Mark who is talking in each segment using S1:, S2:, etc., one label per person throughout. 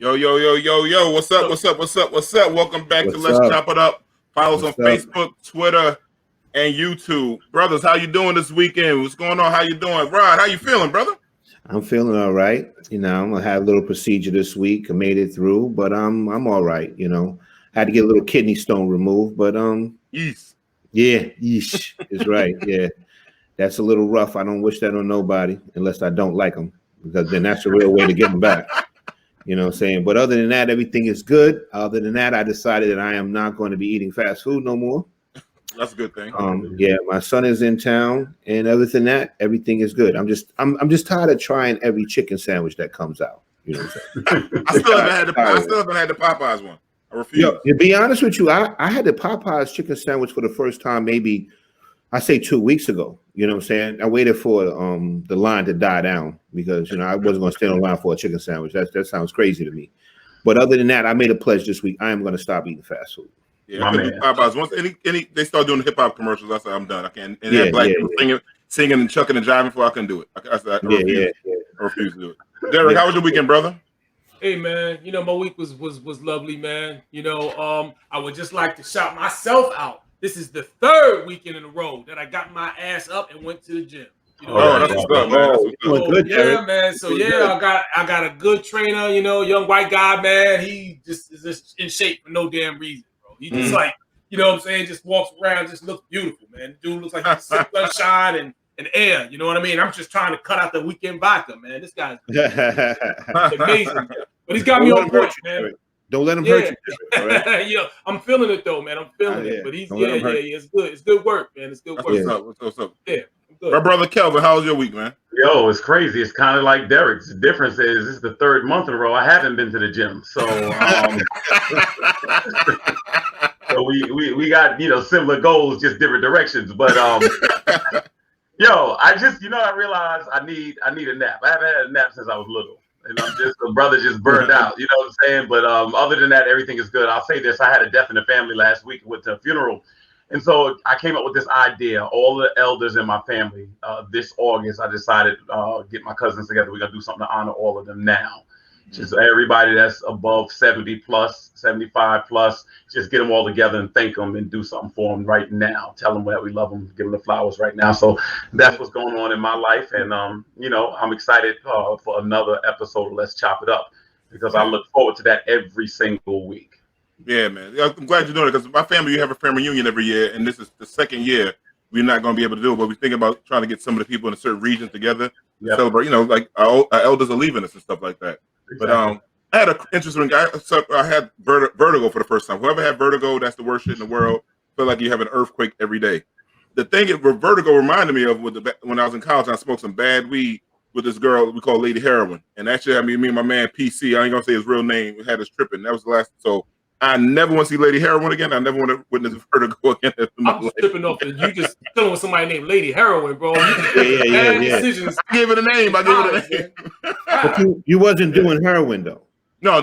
S1: Yo, yo, yo, yo, yo. What's up? What's up? What's up? What's up? Welcome back to Let's Chop It Up. Follow us on Facebook, Twitter, and YouTube. Brothers, how you doing this weekend? What's going on? How you doing? Rod, how you feeling, brother?
S2: I'm feeling all right. You know, I'm gonna have a little procedure this week. I made it through, but I'm all right. You know, I had to get a little kidney stone removed, but
S1: yeesh.
S2: Yeah, yeesh is right. Yeah, that's a little rough. I don't wish that on nobody unless I don't like them, because then that's the real way to get them back. You know what I'm saying? But other than that, everything is good. Other than that, I decided that I am not going to be eating fast food no more.
S1: That's a good thing.
S2: Yeah, my son is in town, and other than that, everything is good. I'm just tired of trying every chicken sandwich that comes out. You know what I'm saying?
S1: I still haven't had the Popeyes one. I refuse.
S2: Yo, to be honest with you, I had the Popeyes chicken sandwich for the first time maybe I say 2 weeks ago. You know what I'm saying? I waited for the line to die down because I wasn't going to stand in line for a chicken sandwich. That sounds crazy to me. But other than that, I made a pledge this week. I am going to stop eating fast food.
S1: Yeah, I couldn't do Popeyes. Once they start doing hip hop commercials, I said I'm done. I can't. And have black people singing and chucking and driving before I can do it. I refuse to do it. Derek, how was your weekend, brother?
S3: Hey man, my week was lovely, man. I would just like to shout myself out. This is the third weekend in a row that I got my ass up and went to the gym.
S1: That's what's good, man.
S3: Yeah, man. So I got a good trainer. Young white guy, man. He just is just in shape for no damn reason, bro. He just like, what I'm saying, just walks around, just looks beautiful, man. The dude looks like he's sunshine and air. You know what I mean? I'm just trying to cut out the weekend vodka, man. This guy's amazing, but he's got me on point, man.
S2: Don't let him hurt you.
S3: Right? Yeah, I'm feeling it though, man. I'm feeling it. But he's it's good. It's good work, man. It's good work.
S1: What's up?
S3: Yeah.
S1: My brother Kelvin, how was your week, man?
S4: Yo, it's crazy. It's kind of like Derek's. The difference is this is the third month in a row I haven't been to the gym. So so we got similar goals, just different directions. But I just I realized I need a nap. I haven't had a nap since I was little. And I'm just a brother just burned out, you know what I'm saying? But other than that, everything is good. I'll say this: I had a death in the family last week with the funeral, and so I came up with this idea. All the elders in my family, this August, I decided get my cousins together. We're gonna do something to honor all of them now. Just everybody that's above 70 plus, 75 plus, just get them all together and thank them and do something for them right now. Tell them that we love them, give them the flowers right now. So that's what's going on in my life. And, I'm excited for another episode of Let's Chop It Up because I look forward to that every single week.
S1: Yeah, man. I'm glad you're doing it because my family, you have a family reunion every year. And this is the second year we're not going to be able to do it. But we're thinking about trying to get some of the people in a certain region together to celebrate, like our elders are leaving us and stuff like that. Exactly. But I had an interesting guy. So I had vertigo for the first time. Whoever had vertigo, that's the worst shit in the world. Feel like you have an earthquake every day. The thing vertigo reminded me of when I was in college, I smoked some bad weed with this girl we call Lady Heroin. And actually, me and my man PC, I ain't gonna say his real name, had us tripping. That was the last. So I never want to see Lady Heroin again. I never want to witness vertigo again.
S3: I'm tripping off that you just chilling with somebody named Lady Heroin, bro.
S2: Yeah.
S3: Decisions.
S1: I gave it a name.
S2: But you wasn't doing heroin though.
S1: No.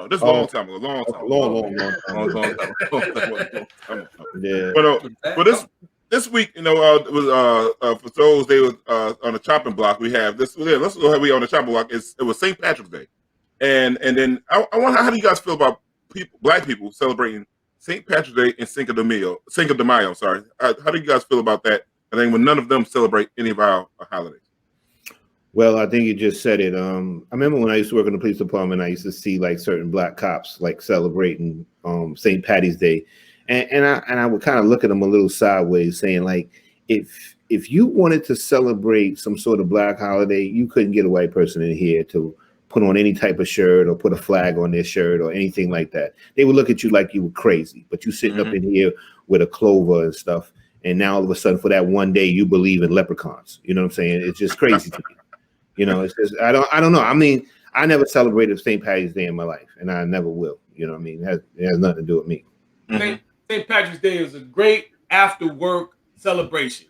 S1: This is a long time ago. Long time. Yeah. But this week, it was for those they was on the chopping block. We have this. Let's go ahead. We on the chopping block. It was St. Patrick's Day, and then I wonder how do you guys feel about black people celebrating St. Patrick's Day and Cinco de Mayo. Sorry. How do you guys feel about that? I think when none of them celebrate any of our holidays.
S2: Well, I think you just said it. I remember when I used to work in the police department, I used to see like certain black cops like celebrating St. Patty's Day, and I would kind of look at them a little sideways, saying like, if you wanted to celebrate some sort of black holiday, you couldn't get a white person in here to put on any type of shirt or put a flag on their shirt or anything like that. They would look at you like you were crazy, but you sitting up in here with a clover and stuff, and now all of a sudden for that one day you believe in leprechauns. You know what I'm saying? It's just crazy to me. It's just I don't know. I mean, I never celebrated St. Patty's Day in my life, and I never will. You know what I mean? It has nothing to do with me.
S3: St. Patrick's Day is a great after work celebration.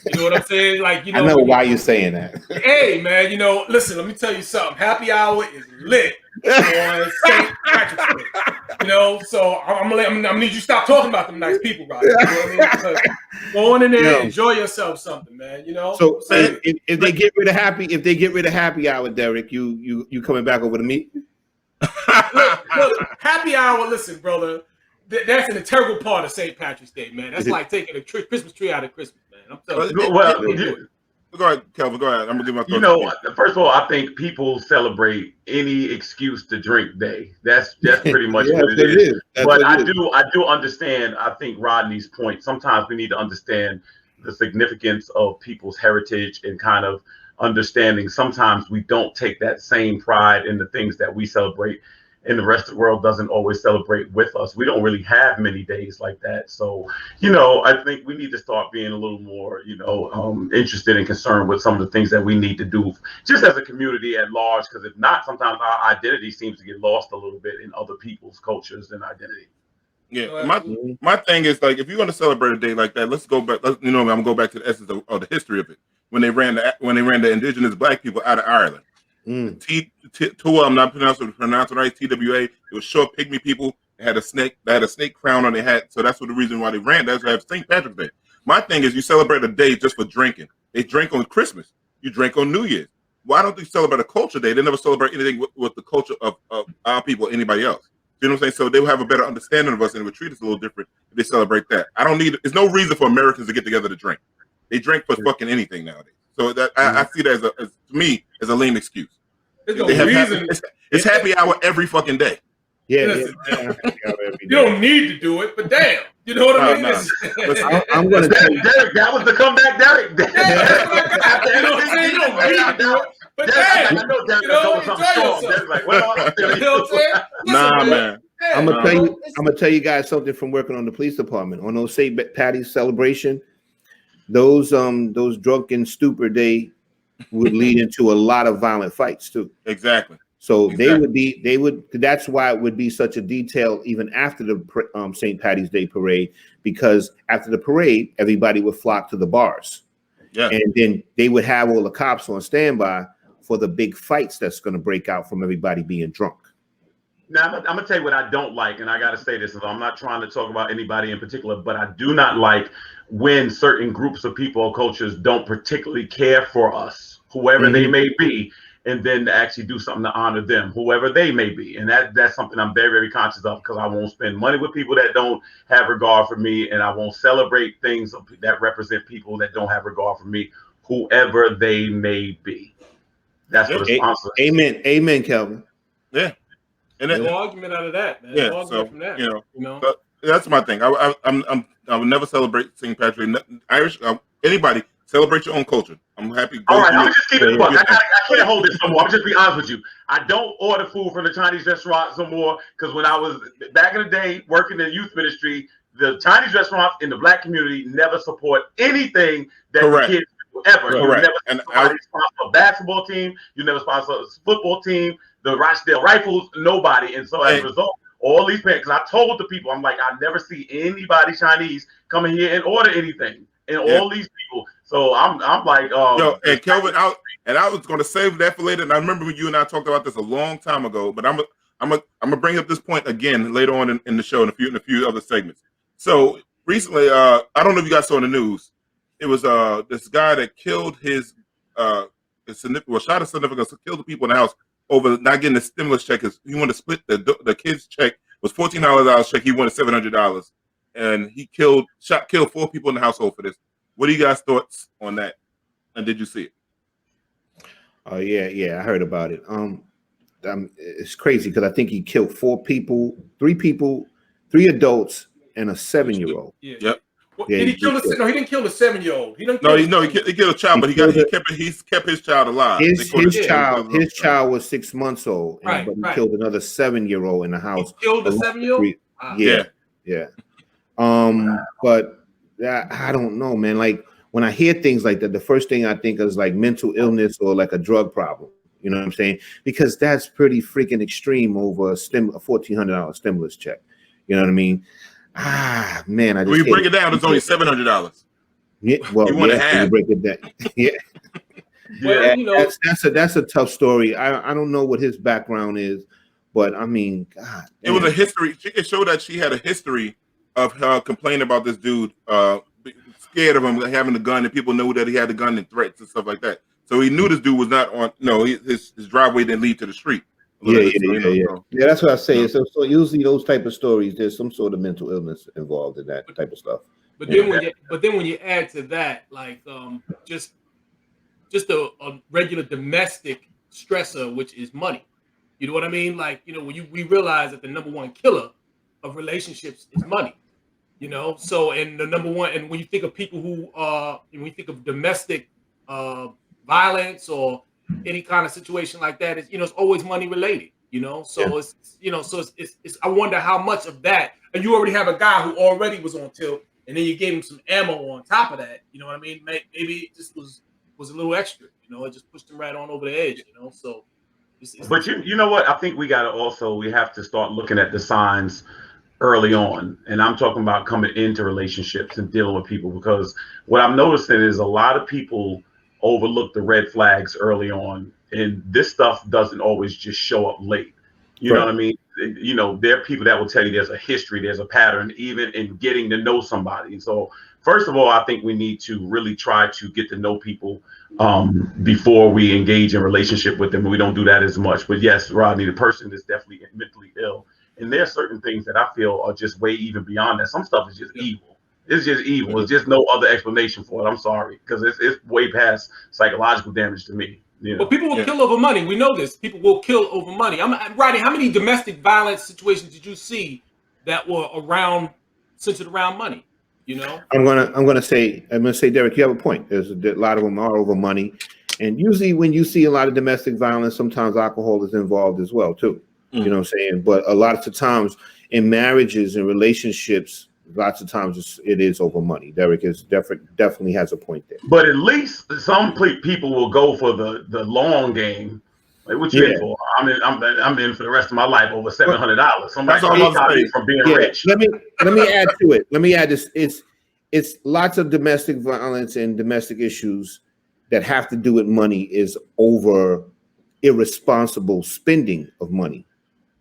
S3: You know what I'm saying? Like,
S2: I know why you're saying that.
S3: Hey, man, listen, let me tell you something. Happy hour is lit on St. Patrick's Day. So I'm gonna need you to stop talking about them nice people, right? You know what I mean? Because go on in there, enjoy yourself something, man.
S2: So if they get rid of happy hour, Derek, you coming back over to me?
S3: Look, happy hour. Listen, brother, that's an integral part of St. Patrick's Day, man. That's like taking a Christmas tree out of Christmas, man. I'm telling you.
S4: Well,
S1: go ahead, Kelvin. Go ahead. I'm gonna give my thoughts.
S4: You know, first of all, I think people celebrate any excuse to drink day. That's pretty much what it is. But I do understand. I think Rodney's point. Sometimes we need to understand the significance of people's heritage and kind of understanding. Sometimes we don't take that same pride in the things that we celebrate, and the rest of the world doesn't always celebrate with us. We don't really have many days like that. So, you know, I think we need to start being a little more, you know, interested and concerned with some of the things that we need to do just as a community at large. Because if not, sometimes our identity seems to get lost a little bit in other people's cultures and identity.
S1: Yeah, my thing is, like, if you're going to celebrate a day like that, let's go back. I'm going to go back to the essence of the history of it. When they ran the indigenous black people out of Ireland. I'm not pronouncing right. TWA. It was short pygmy people. They had a snake crown on their hat. So that's what the reason why they ran. That's why they have St. Patrick's Day. My thing is, you celebrate a day just for drinking. They drink on Christmas. You drink on New Year's. Why don't they celebrate a culture day? They never celebrate anything with the culture of our people, or anybody else. You know what I'm saying? So they will have a better understanding of us and would treat us a little different if they celebrate that. There's no reason for Americans to get together to drink. They drink for fucking anything nowadays. So that I see that to me as a lame excuse.
S3: There's no reason.
S1: It's happy hour every fucking day.
S2: Yeah.
S3: You don't need to do it, but damn, you know what I mean?
S2: I'm going to tell you,
S4: Derek, that was the comeback, Derek.
S3: You know what I'm saying? You don't need to do it, but damn,
S4: I know Derek something strong. Derek's like, well,
S3: you know what I'm saying?
S1: Nah, man.
S2: I'm gonna tell you guys something from working on the police department. On those St. Patty's celebration, those drunken stupor day would lead into a lot of violent fights too.
S1: Exactly.
S2: So they would. That's why it would be such a detail even after the St. Patty's Day parade, because after the parade, everybody would flock to the bars.
S1: Yeah.
S2: And then they would have all the cops on standby for the big fights that's going to break out from everybody being drunk.
S4: Now, I'm gonna tell you what I don't like, and I gotta say this, I'm not trying to talk about anybody in particular, but I do not like when certain groups of people or cultures don't particularly care for us, whoever they may be, and then to actually do something to honor them, whoever they may be. And that's something I'm very, very conscious of, because I won't spend money with people that don't have regard for me, and I won't celebrate things that represent people that don't have regard for me, whoever they may be. That's the responsibility.
S2: Amen, Kelvin.
S1: Yeah. And
S3: no argument out of that, man.
S1: Yeah,
S3: no argument from that.
S1: You know. That's my thing. I will never celebrate St. Patrick. Irish, anybody celebrate your own culture. I'm happy.
S4: All right, I'm just keeping it fun. I can't hold this no more. I'm just be honest with you. I don't order food from the Chinese restaurants no more, because when I was back in the day working in youth ministry, the Chinese restaurants in the black community never support anything that the kids do ever. You never sponsor a basketball team. You never sponsor a football team. The Rochdale Rifles, nobody. And so as a result, all these parents, because I told the people, I'm like, I never see anybody Chinese coming here and order anything. And all these people. So I'm like,
S1: yo, and Kelvin, I was going to save that for later. And I remember when you and I talked about this a long time ago, but I'm gonna bring up this point again later on in the show in a few other segments. So recently, I don't know if you guys saw in the news, it was this guy that killed shot a significant, killed the people in the house over not getting the stimulus check. He wanted to split the kid's check. It was $1,400 check. He wanted $700, and he killed 4 people in the household for this. What are you guys' thoughts on that? And did you see it?
S2: Oh yeah, I heard about it. It's crazy because I think he killed 4 people, 3 adults, and a 7-year-old.
S3: Yeah.
S1: Yep.
S3: Well, did he kill the? No, he didn't kill the 7-year-old. He
S1: killed a child, but he kept his child alive.
S2: His child was 6 months old, but he killed another 7-year-old in the house.
S3: He killed the 7-year-old.
S2: Yeah. But I don't know, man. Like when I hear things like that, the first thing I think is like mental illness or like a drug problem. You know what I'm saying? Because that's pretty freaking extreme over a $1,400 stimulus check. You know what I mean? Man,
S1: when you break it down, it's only $700.
S2: Yeah, well, you break it down. Yeah.
S3: Well, you know,
S2: that's a tough story. I don't know what his background is, but I mean, God,
S1: it was a history. It showed that she had a history of her complaining about this dude, scared of him having the gun, and people knew that he had the gun and threats and stuff like that. So he knew this dude was not on. No, his driveway didn't lead to the street.
S2: Yeah, that's what I say. So usually those type of stories, there's some sort of mental illness involved in that type of stuff.
S3: But then when you add to that, like just a regular domestic stressor, which is money. You know what I mean? Like, you know, when we realize that the number one killer of relationships is money. You know, so and the number one, and when you think of people who when you think of domestic violence or any kind of situation like that, it's, you know, it's always money related. You know, so it's, you know, so it's I wonder how much of that, and you already have a guy who already was on tilt, and then you gave him some ammo on top of that. You know what I mean? Maybe it just was a little extra. You know, it just pushed him right on over the edge. You know, so.
S4: But you know what? I think we have to start looking at the signs early on, and I'm talking about coming into relationships and dealing with people, because what I'm noticing is a lot of people overlook the red flags early on, and this stuff doesn't always just show up late. You know what I mean? You know, there are people that will tell you there's a history, there's a pattern, even in getting to know somebody. So first of all, I think we need to really try to get to know people before we engage in relationship with them. We don't do that as much. But yes, Rodney, the person is definitely mentally ill. And there are certain things that I feel are just way even beyond that. Some stuff is just evil. It's just evil. There's just no other explanation for it. I'm sorry, because it's way past psychological damage to me. You know?
S3: But people will kill over money. We know this. People will kill over money. Rodney, how many domestic violence situations did you see that were centered around money? You know,
S2: I'm gonna say, Derek, you have a point. There's a lot of them are over money, and usually when you see a lot of domestic violence, sometimes alcohol is involved as well too. You know what I'm saying? But a lot of the times in marriages and relationships, lots of times it is over money. Derek is definitely has a point there.
S4: But at least some people will go for the long game. Like, what you in for? I'm in for the rest of my life over $700. Somebody stop me from being rich.
S2: Let me add to it. Let me add this. It's lots of domestic violence and domestic issues that have to do with money is over irresponsible spending of money.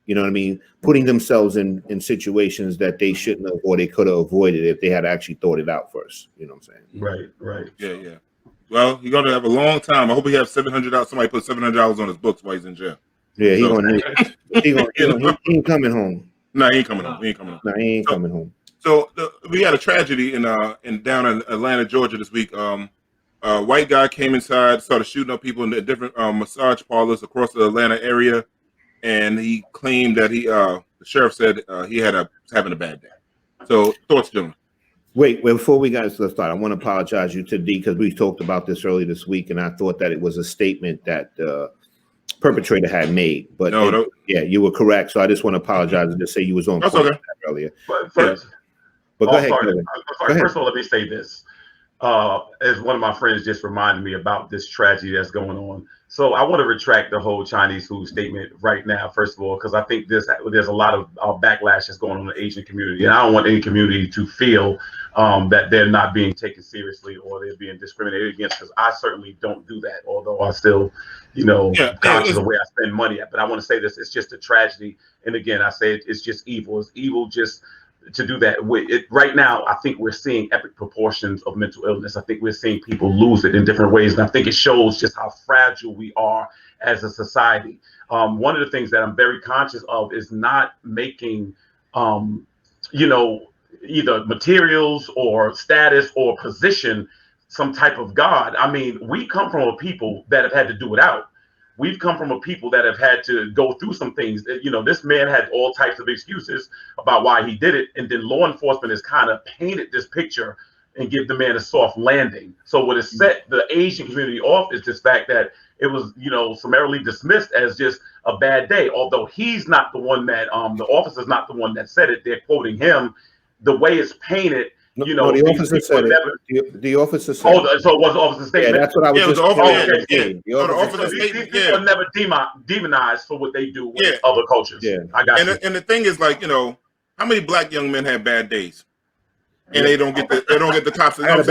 S2: You know what I mean? Putting themselves in situations that they shouldn't have, or they could have avoided if they had actually thought it out first. You know what I'm
S4: saying? Right.
S1: Yeah. Well, you're going to have a long time. I hope he has $700. Somebody put $700 on his books while he's in jail.
S2: Yeah, he ain't coming home.
S1: No, he ain't coming home.
S2: He ain't coming home.
S1: So we had a tragedy in down in Atlanta, Georgia this week. A white guy came inside, started shooting up people in the different massage parlors across the Atlanta area. And he claimed that the sheriff said he was having a bad day. So thoughts, gentlemen?
S2: Wait, before we got to start, I want to apologize to D, because we talked about this earlier this week, and I thought that it was a statement that the perpetrator had made. But no. Yeah, you were correct. So I just want to apologize and just say you was on point earlier.
S4: But go ahead. First of all, let me say this. As one of my friends just reminded me about this tragedy that's going on. So I want to retract the whole Chinese food statement right now, first of all, because I think there's a lot of backlash that's going on in the Asian community. And I don't want any community to feel that they're not being taken seriously or they're being discriminated against, because I certainly don't do that, although I still, conscious of where I spend money at. But I want to say this, it's just a tragedy. And again, I say it's just evil. It's evil just to do that. Right now, I think we're seeing epic proportions of mental illness. I think we're seeing people lose it in different ways. And I think it shows just how fragile we are as a society. One of the things that I'm very conscious of is not making, either materials or status or position some type of God. I mean, we come from a people that have had to do it out. We've come from a people that have had to go through some things. This man had all types of excuses about why he did it. And then law enforcement has kind of painted this picture and give the man a soft landing. So what has set the Asian community off is this fact that it was, summarily dismissed as just a bad day. Although he's not the one that, the officer's not the one that said it. They're quoting him. The way it's painted,
S2: the officer said it. The officer said
S4: it. So it was the officer's statement?
S2: Yeah, that's what I was
S4: The officer's statement. These people are never demonized for what they do with other cultures. Yeah. I got you.
S1: And the thing is, how many black young men have bad days? And they don't get the cops.
S2: I had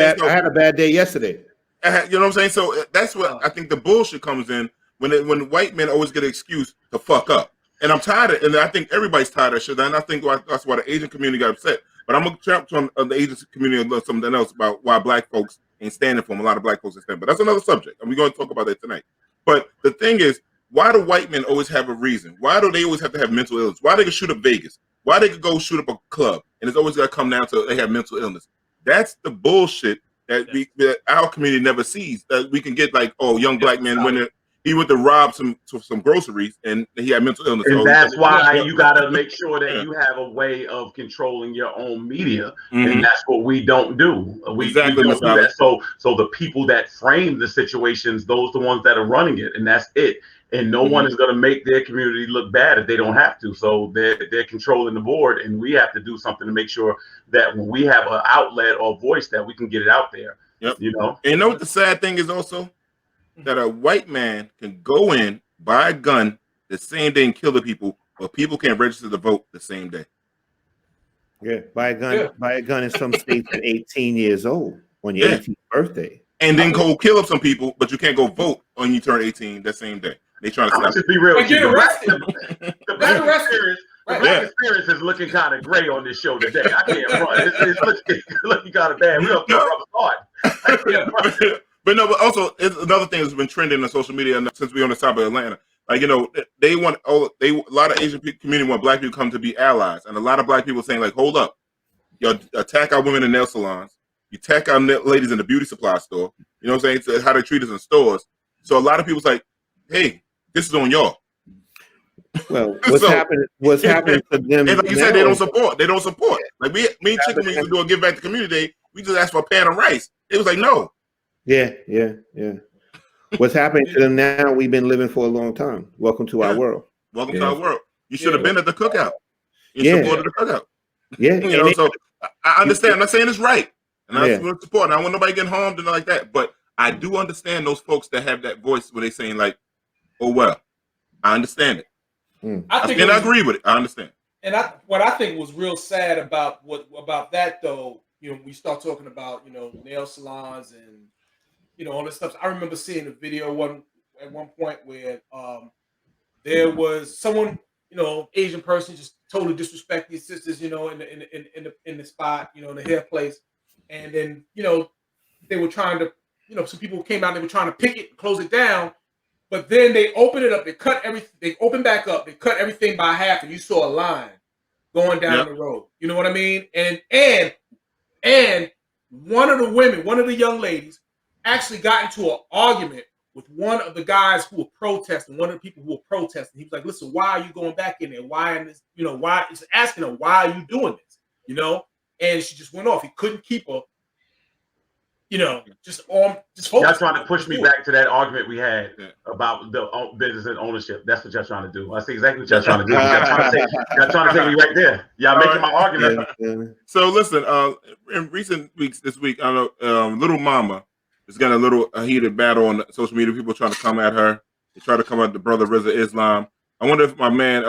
S2: a bad day yesterday.
S1: You know what I'm saying? So that's what I think the bullshit comes in when white men always get an excuse to fuck up. And I'm tired of it. And I think everybody's tired of shit. And I think that's why the Asian community got upset. But I'm going to jump on the Asian community and something else about why black folks ain't standing for them. A lot of black folks ain't standing. But that's another subject. And we're going to talk about that tonight. But the thing is, why do white men always have a reason? Why do they always have to have mental illness? Why they could shoot up Vegas? Why they could go shoot up a club? And it's always got to come down to they have mental illness. That's the bullshit that our community never sees. That we can get like, oh, young black man he went to rob some groceries and he had mental illness.
S4: And that's why you got to make sure that you have a way of controlling your own media, and that's what we don't do. We don't do that. So the people that frame the situations, those are the ones that are running it, and that's it. And no one is going to make their community look bad if they don't have to. So they're controlling the board, and we have to do something to make sure that when we have an outlet or voice, that we can get it out there.
S1: Yep.
S4: You know.
S1: And you know what the sad thing is also? That a white man can go in, buy a gun the same day and kill the people, but people can't register to vote the same day.
S2: Yeah, buy a gun in some states at 18 years old on your 18th birthday.
S1: And then go kill up some people, but you can't go vote when you turn 18 that same day. They trying to
S4: just be real.
S3: Get arrested.
S4: The black experience is looking kind of gray on this show today. I can't run. It's looking kind of bad. We don't know.
S1: But also it's another thing that's been trending on social media since we're on the top of Atlanta. Like, you know, a lot of Asian community want black people to come to be allies, and a lot of black people saying like, hold up, you attack our women in nail salons, you attack our ladies in the beauty supply store. You know what I'm saying? So how they treat us in stores. So a lot of people's like, hey, this is on y'all.
S2: Well, what's happening to them?
S1: And like you said, they don't support. They don't support. Like me and Chicken, we used to do a Give Back to Community Day. We just asked for a pan of rice. It was like, no.
S2: Yeah. What's happening to them now? We've been living for a long time. Welcome to our world.
S1: Welcome to our world. You should have been at the cookout. You supported the cookout.
S2: Yeah.
S1: You know, so I understand. I'm not saying it's right. And I support. And I don't want nobody getting harmed and like that. But I do understand those folks that have that voice where they saying like, oh, well, I understand it. I agree with it. I understand.
S3: And what I think was real sad about that though, you know, we start talking about, you know, nail salons and, you know, all this stuff. I remember seeing a video at one point where there was someone, you know, Asian person just totally disrespect these sisters, you know, in the spot, you know, in the hair place. And then, you know, they were trying to, you know, some people came out, they were trying to pick it, close it down. But then they opened it up, they opened back up, they cut everything by half, and you saw a line going down the road. You know what I mean? And one of the young ladies actually got into an argument with one of the guys who were protesting, one of the people who were protesting. He was like, listen, why are you going back in there? Why in this, you know, why? He's asking her, why are you doing this? You know? And she just went off. He couldn't keep her, you know, just focus.
S4: Y'all trying to push me back to that argument we had about the business and ownership. That's what y'all trying to do. I see exactly what y'all trying to do. Y'all trying to take me right there. Y'all making my argument.
S1: So listen, in recent weeks, this week, I know Little Mama has got a heated battle on social media. People trying to come at her. They try to come at the brother Reza Islam. I wonder if my man,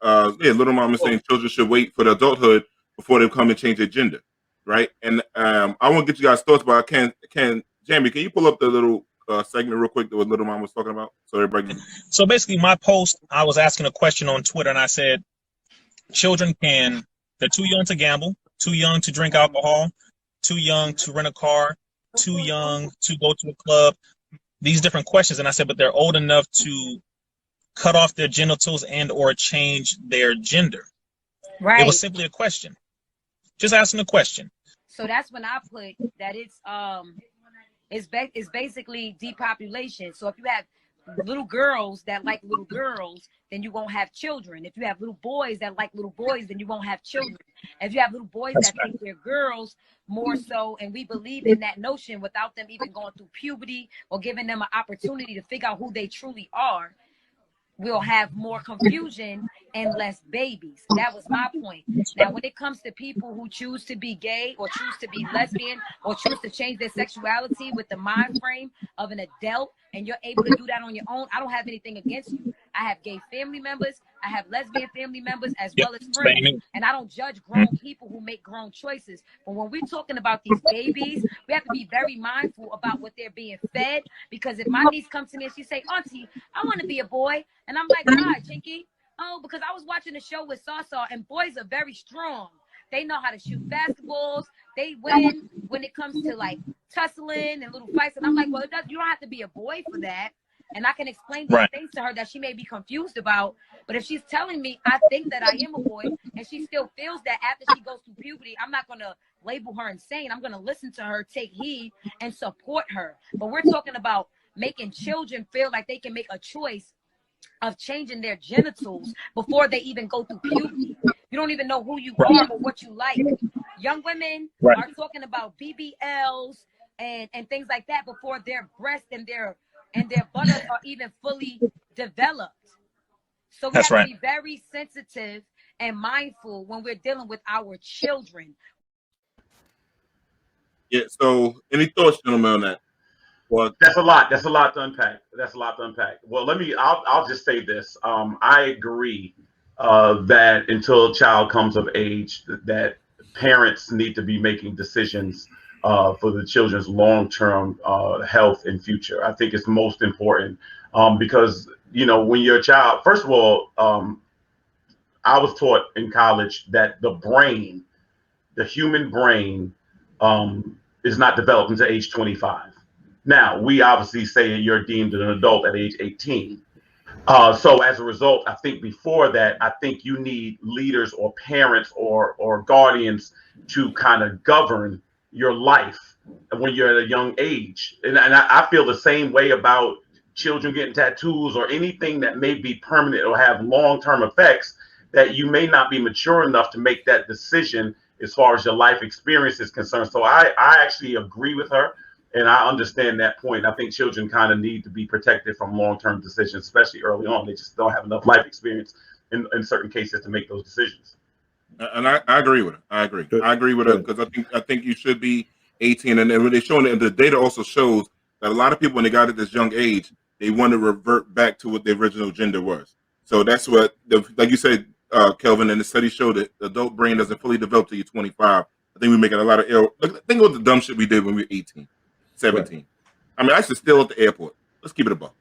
S1: Little Mama is saying children should wait for the adulthood before they come and change their gender. Right, and I want to get you guys' thoughts about Jamie, can you pull up the little segment real quick that what Little Mom was talking about, so everybody can...
S5: So basically, my post, I was asking a question on Twitter, and I said, children they're too young to gamble, too young to drink alcohol, too young to rent a car, too young to go to a club. These different questions, and I said, but they're old enough to cut off their genitals and or change their gender.
S6: Right.
S5: It was simply a question. Just asking a question.
S6: So that's when I put that it's basically depopulation. So if you have little girls that like little girls, then you won't have children. If you have little boys that like little boys, then you won't have children. If you have little boys that think they're girls more so, and we believe in that notion without them even going through puberty or giving them an opportunity to figure out who they truly are, we'll have more confusion and less babies. That was my point. Now, when it comes to people who choose to be gay or choose to be lesbian or choose to change their sexuality with the mind frame of an adult, and you're able to do that on your own, I don't have anything against you. I have gay family members. I have lesbian family members as well as friends. And I don't judge grown people who make grown choices. But when we're talking about these babies, we have to be very mindful about what they're being fed. Because if my niece comes to me and she say, Auntie, I want to be a boy. And I'm like, why, Chinky? Oh, because I was watching a show with Sasa, and boys are very strong. They know how to shoot basketballs. They win when it comes to like tussling and little fights. And I'm like, well, you don't have to be a boy for that. and I can explain these things to her that she may be confused about. But if she's telling me, I think that I am a boy, and she still feels that after she goes through puberty, I'm not going to label her insane. I'm going to listen to her, take heed, and support her. But we're talking about making children feel like they can make a choice of changing their genitals before they even go through puberty. You don't even know who you are or what you like. Young women are talking about BBLs and things like that before their breasts and their buttocks are even fully developed. So we have to be very sensitive and mindful when we're dealing with our children.
S1: Yeah. So, any thoughts, gentlemen, on that? Well,
S4: that's a lot. That's a lot to unpack. That's a lot to unpack. Well, I'll just say this. I agree that until a child comes of age, that parents need to be making decisions for the children's long-term health and future. I think it's most important because, you know, when you're a child, first of all, I was taught in college that the human brain is not developed until age 25. Now, we obviously say you're deemed an adult at age 18. So as a result, I think before that, I think you need leaders or parents or guardians to kind of govern your life when you're at a young age. And I feel the same way about children getting tattoos or anything that may be permanent or have long-term effects, that you may not be mature enough to make that decision as far as your life experience is concerned. So I actually agree with her. And I understand that point. I think children kind of need to be protected from long-term decisions, especially early on. They just don't have enough life experience in certain cases to make those decisions.
S1: And I agree with her. I agree with her because I think you should be 18. And then when they're showing it, and the data also shows that a lot of people, when they got at this young age, they want to revert back to what the original gender was. So that's what, like you said, Kelvin, and the study showed that the adult brain doesn't fully develop till you're 25. I think we're making a lot of error. Think about the dumb shit we did when we were 18. 17. Right. I mean, I should still at the airport. Let's keep it above.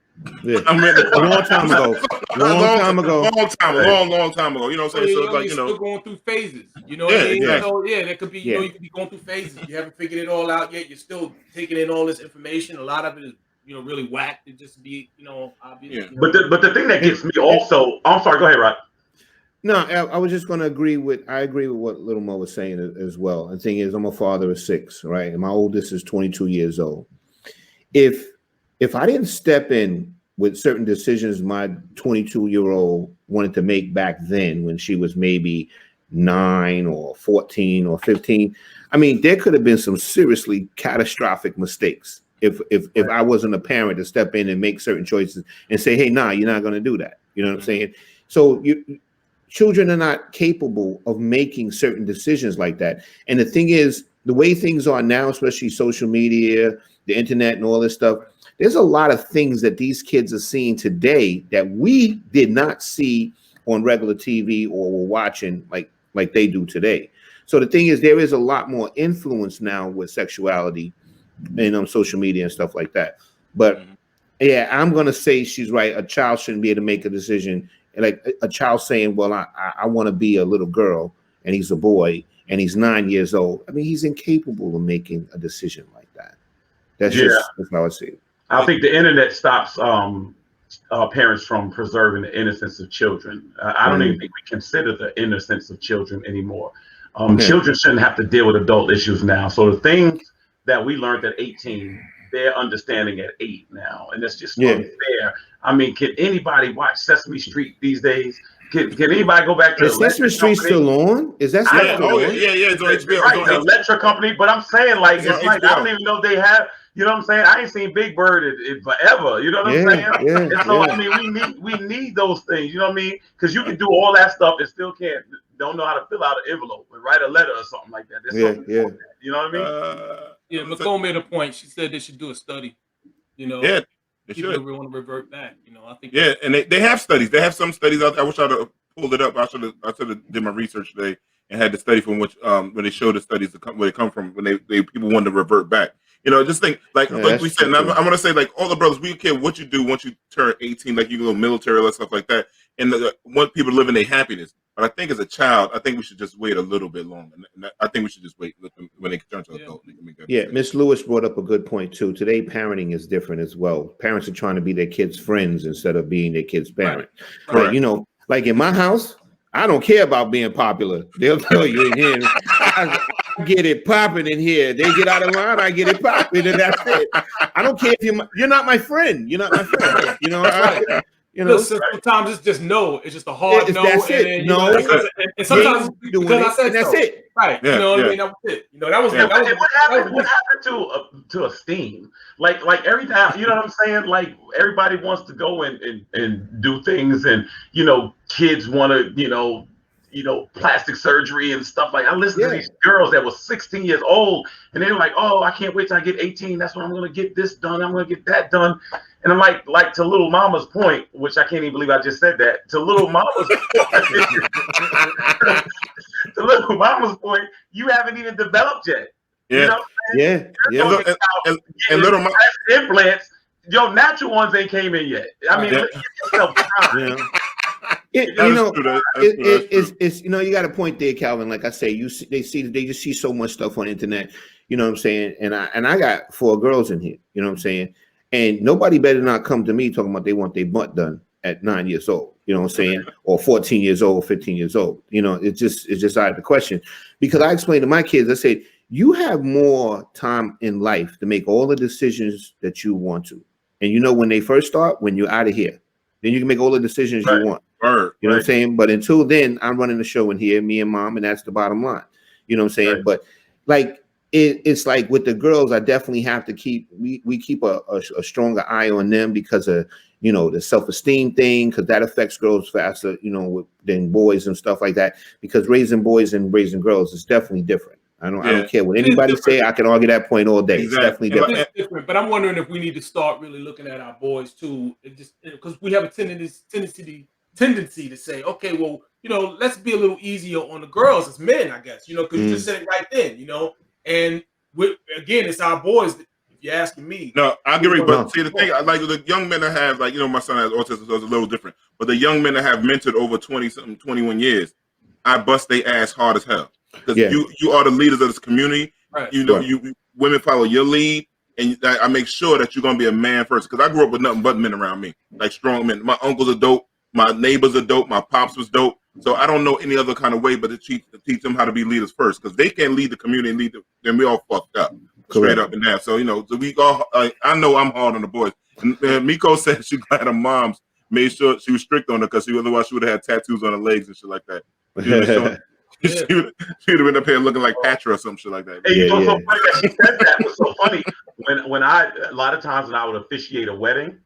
S2: Yeah. I mean, a long time ago. Long time
S1: ago. You know what I'm saying?
S3: So, like, you know, still going through phases. You know what I mean? Exactly. So, yeah, that could be, you know, you could be going through phases. You haven't figured it all out yet. You're still taking in all this information. A lot of it is, you know, really whacked to just be, you know, obvious.
S4: Yeah. You know? But the thing that gets me also, I'm sorry, go ahead, Rod.
S2: No, I was just going to agree with what Little Mo was saying as well. The thing is, I'm a father of 6, right? And my oldest is 22 years old. If I didn't step in with certain decisions my 22-year-old wanted to make back then, when she was maybe 9 or 14 or 15, I mean, there could have been some seriously catastrophic mistakes if I wasn't a parent to step in and make certain choices and say, hey, nah, you're not going to do that. You know what I'm saying? So children are not capable of making certain decisions like that. And the thing is, the way things are now, especially social media, the internet and all this stuff, there's a lot of things that these kids are seeing today that we did not see on regular TV or were watching like they do today. So the thing is, there is a lot more influence now with sexuality and social media and stuff like that. But yeah, I'm going to say she's right. A child shouldn't be able to make a decision. Like a child saying, well, I want to be a little girl, and he's a boy, and he's 9 years old. I mean, he's incapable of making a decision like that. That's how I see it.
S4: I think the internet stops parents from preserving the innocence of children. I don't even think we consider the innocence of children anymore. Children shouldn't have to deal with adult issues now. So the things that we learned at 18, they're understanding at 8 now, and that's just unfair. I mean, can anybody watch Sesame Street these days? Can anybody go back to
S2: the Sesame Street still on? Is that still on?
S1: Yeah, it's on HBO.
S4: Right, the Electric Company. But I'm saying, like, it's like, I don't even know if they have. You know what I'm saying? I ain't seen Big Bird in forever. You know what I'm saying? And so I mean, we need those things. You know what I mean? Because you can do all that stuff and still don't know how to fill out an envelope and write a letter or something like that. You know what I
S3: mean? Nicole made a point. She said they should do a study. You know.
S1: Yeah. They
S3: should. People want to revert back, you know. I think.
S1: Yeah, and they have studies. They have some studies out there. I wish I'd have pulled it up. I should have did my research today and had the study from which when they showed the studies where they come from when they people wanted to revert back. You know, just think like we said. And I'm gonna say like all the brothers. We don't care what you do once you turn 18. Like you go military or stuff like that. And want people to live in their happiness. But I think as a child, I think we should just wait a little bit longer. And I think we should just wait when they turn to adult. They can make that decision.
S2: Miss Lewis brought up a good point too. Today, parenting is different as well. Parents are trying to be their kids' friends instead of being their kids' parent. Like, you know, like in my house, I don't care about being popular. They'll tell you in here, I get it popping in here. They get out of line, I get it popping, and that's it. I don't care if you're not my friend. You're not my friend. You know, you know.
S3: Sometimes it's just no. It's just a hard no.
S2: That's it. No.
S3: And sometimes because I said
S2: that's
S3: so.
S2: it.
S3: Right.
S1: Yeah,
S3: you know what I mean? That was it. You know, that was
S4: what happened to esteem? Like every time, you know what I'm saying? Like everybody wants to go and do things, and you know, kids want to, you know, plastic surgery and stuff like. I listened to these girls that was 16 years old, and they were like, "Oh, I can't wait till I get 18. That's when I'm gonna get this done. I'm gonna get that done." And I'm like to little mama's point, which I can't even believe I just said that. To little mama's point, to little mama's point, you haven't even developed yet.
S1: Yeah,
S4: you know
S1: and little
S4: implants, your natural ones ain't came in yet. I mean, look at yourself.
S2: It's you know, you got a point there, Calvin. Like I say, they just see so much stuff on the internet. You know what I'm saying? And I got 4 girls in here. You know what I'm saying? And nobody better not come to me talking about they want their butt done at 9 years old. You know what I'm saying? Or 14 years old, 15 years old. You know, it's just out of the question. Because I explained to my kids, I said, you have more time in life to make all the decisions that you want to. And you know, when they first start, when you're out of here, then you can make all the decisions you want. You know what I'm saying? But until then, I'm running the show in here, me and mom, and that's the bottom line. You know what I'm saying? Right. But like, it's like with the girls, I definitely have to keep we keep a stronger eye on them because of, you know, the self-esteem thing, because that affects girls faster, you know, than boys and stuff like that. Because raising boys and raising girls is definitely different. I don't care what anybody say. I can argue that point all day.
S1: Exactly.
S2: It's definitely
S3: different. But I'm wondering if we need to start really looking at our boys too, because we have a tendency to say, okay, well, you know, let's be a little easier on the girls as men, I guess, you know, because you just said it right then, you know. And again, it's our boys. If you're asking me,
S1: no, I agree. But see, the thing, like the young men that have, like, you know, my son has autism, so it's a little different. But the young men that have mentored over 20-something, 21 years, I bust their ass hard as hell because you are the leaders of this community.
S3: Right.
S1: You know, you women follow your lead, and I make sure that you're gonna be a man first. Because I grew up with nothing but men around me, like strong men. My uncles are dope. My neighbors are dope. My pops was dope. So I don't know any other kind of way but to teach them how to be leaders first, because they can't lead the community and lead then we all fucked up. Straight up and down. So, you know, so we all, I know I'm hard on the boys. And Miko said she glad her mom's made sure she was strict on her because otherwise she would have had tattoos on her legs and shit like that. She would have been up here looking like Patra or some shit like that.
S4: Hey, so funny that she said that. It was so funny. When a lot of times when I would officiate a wedding,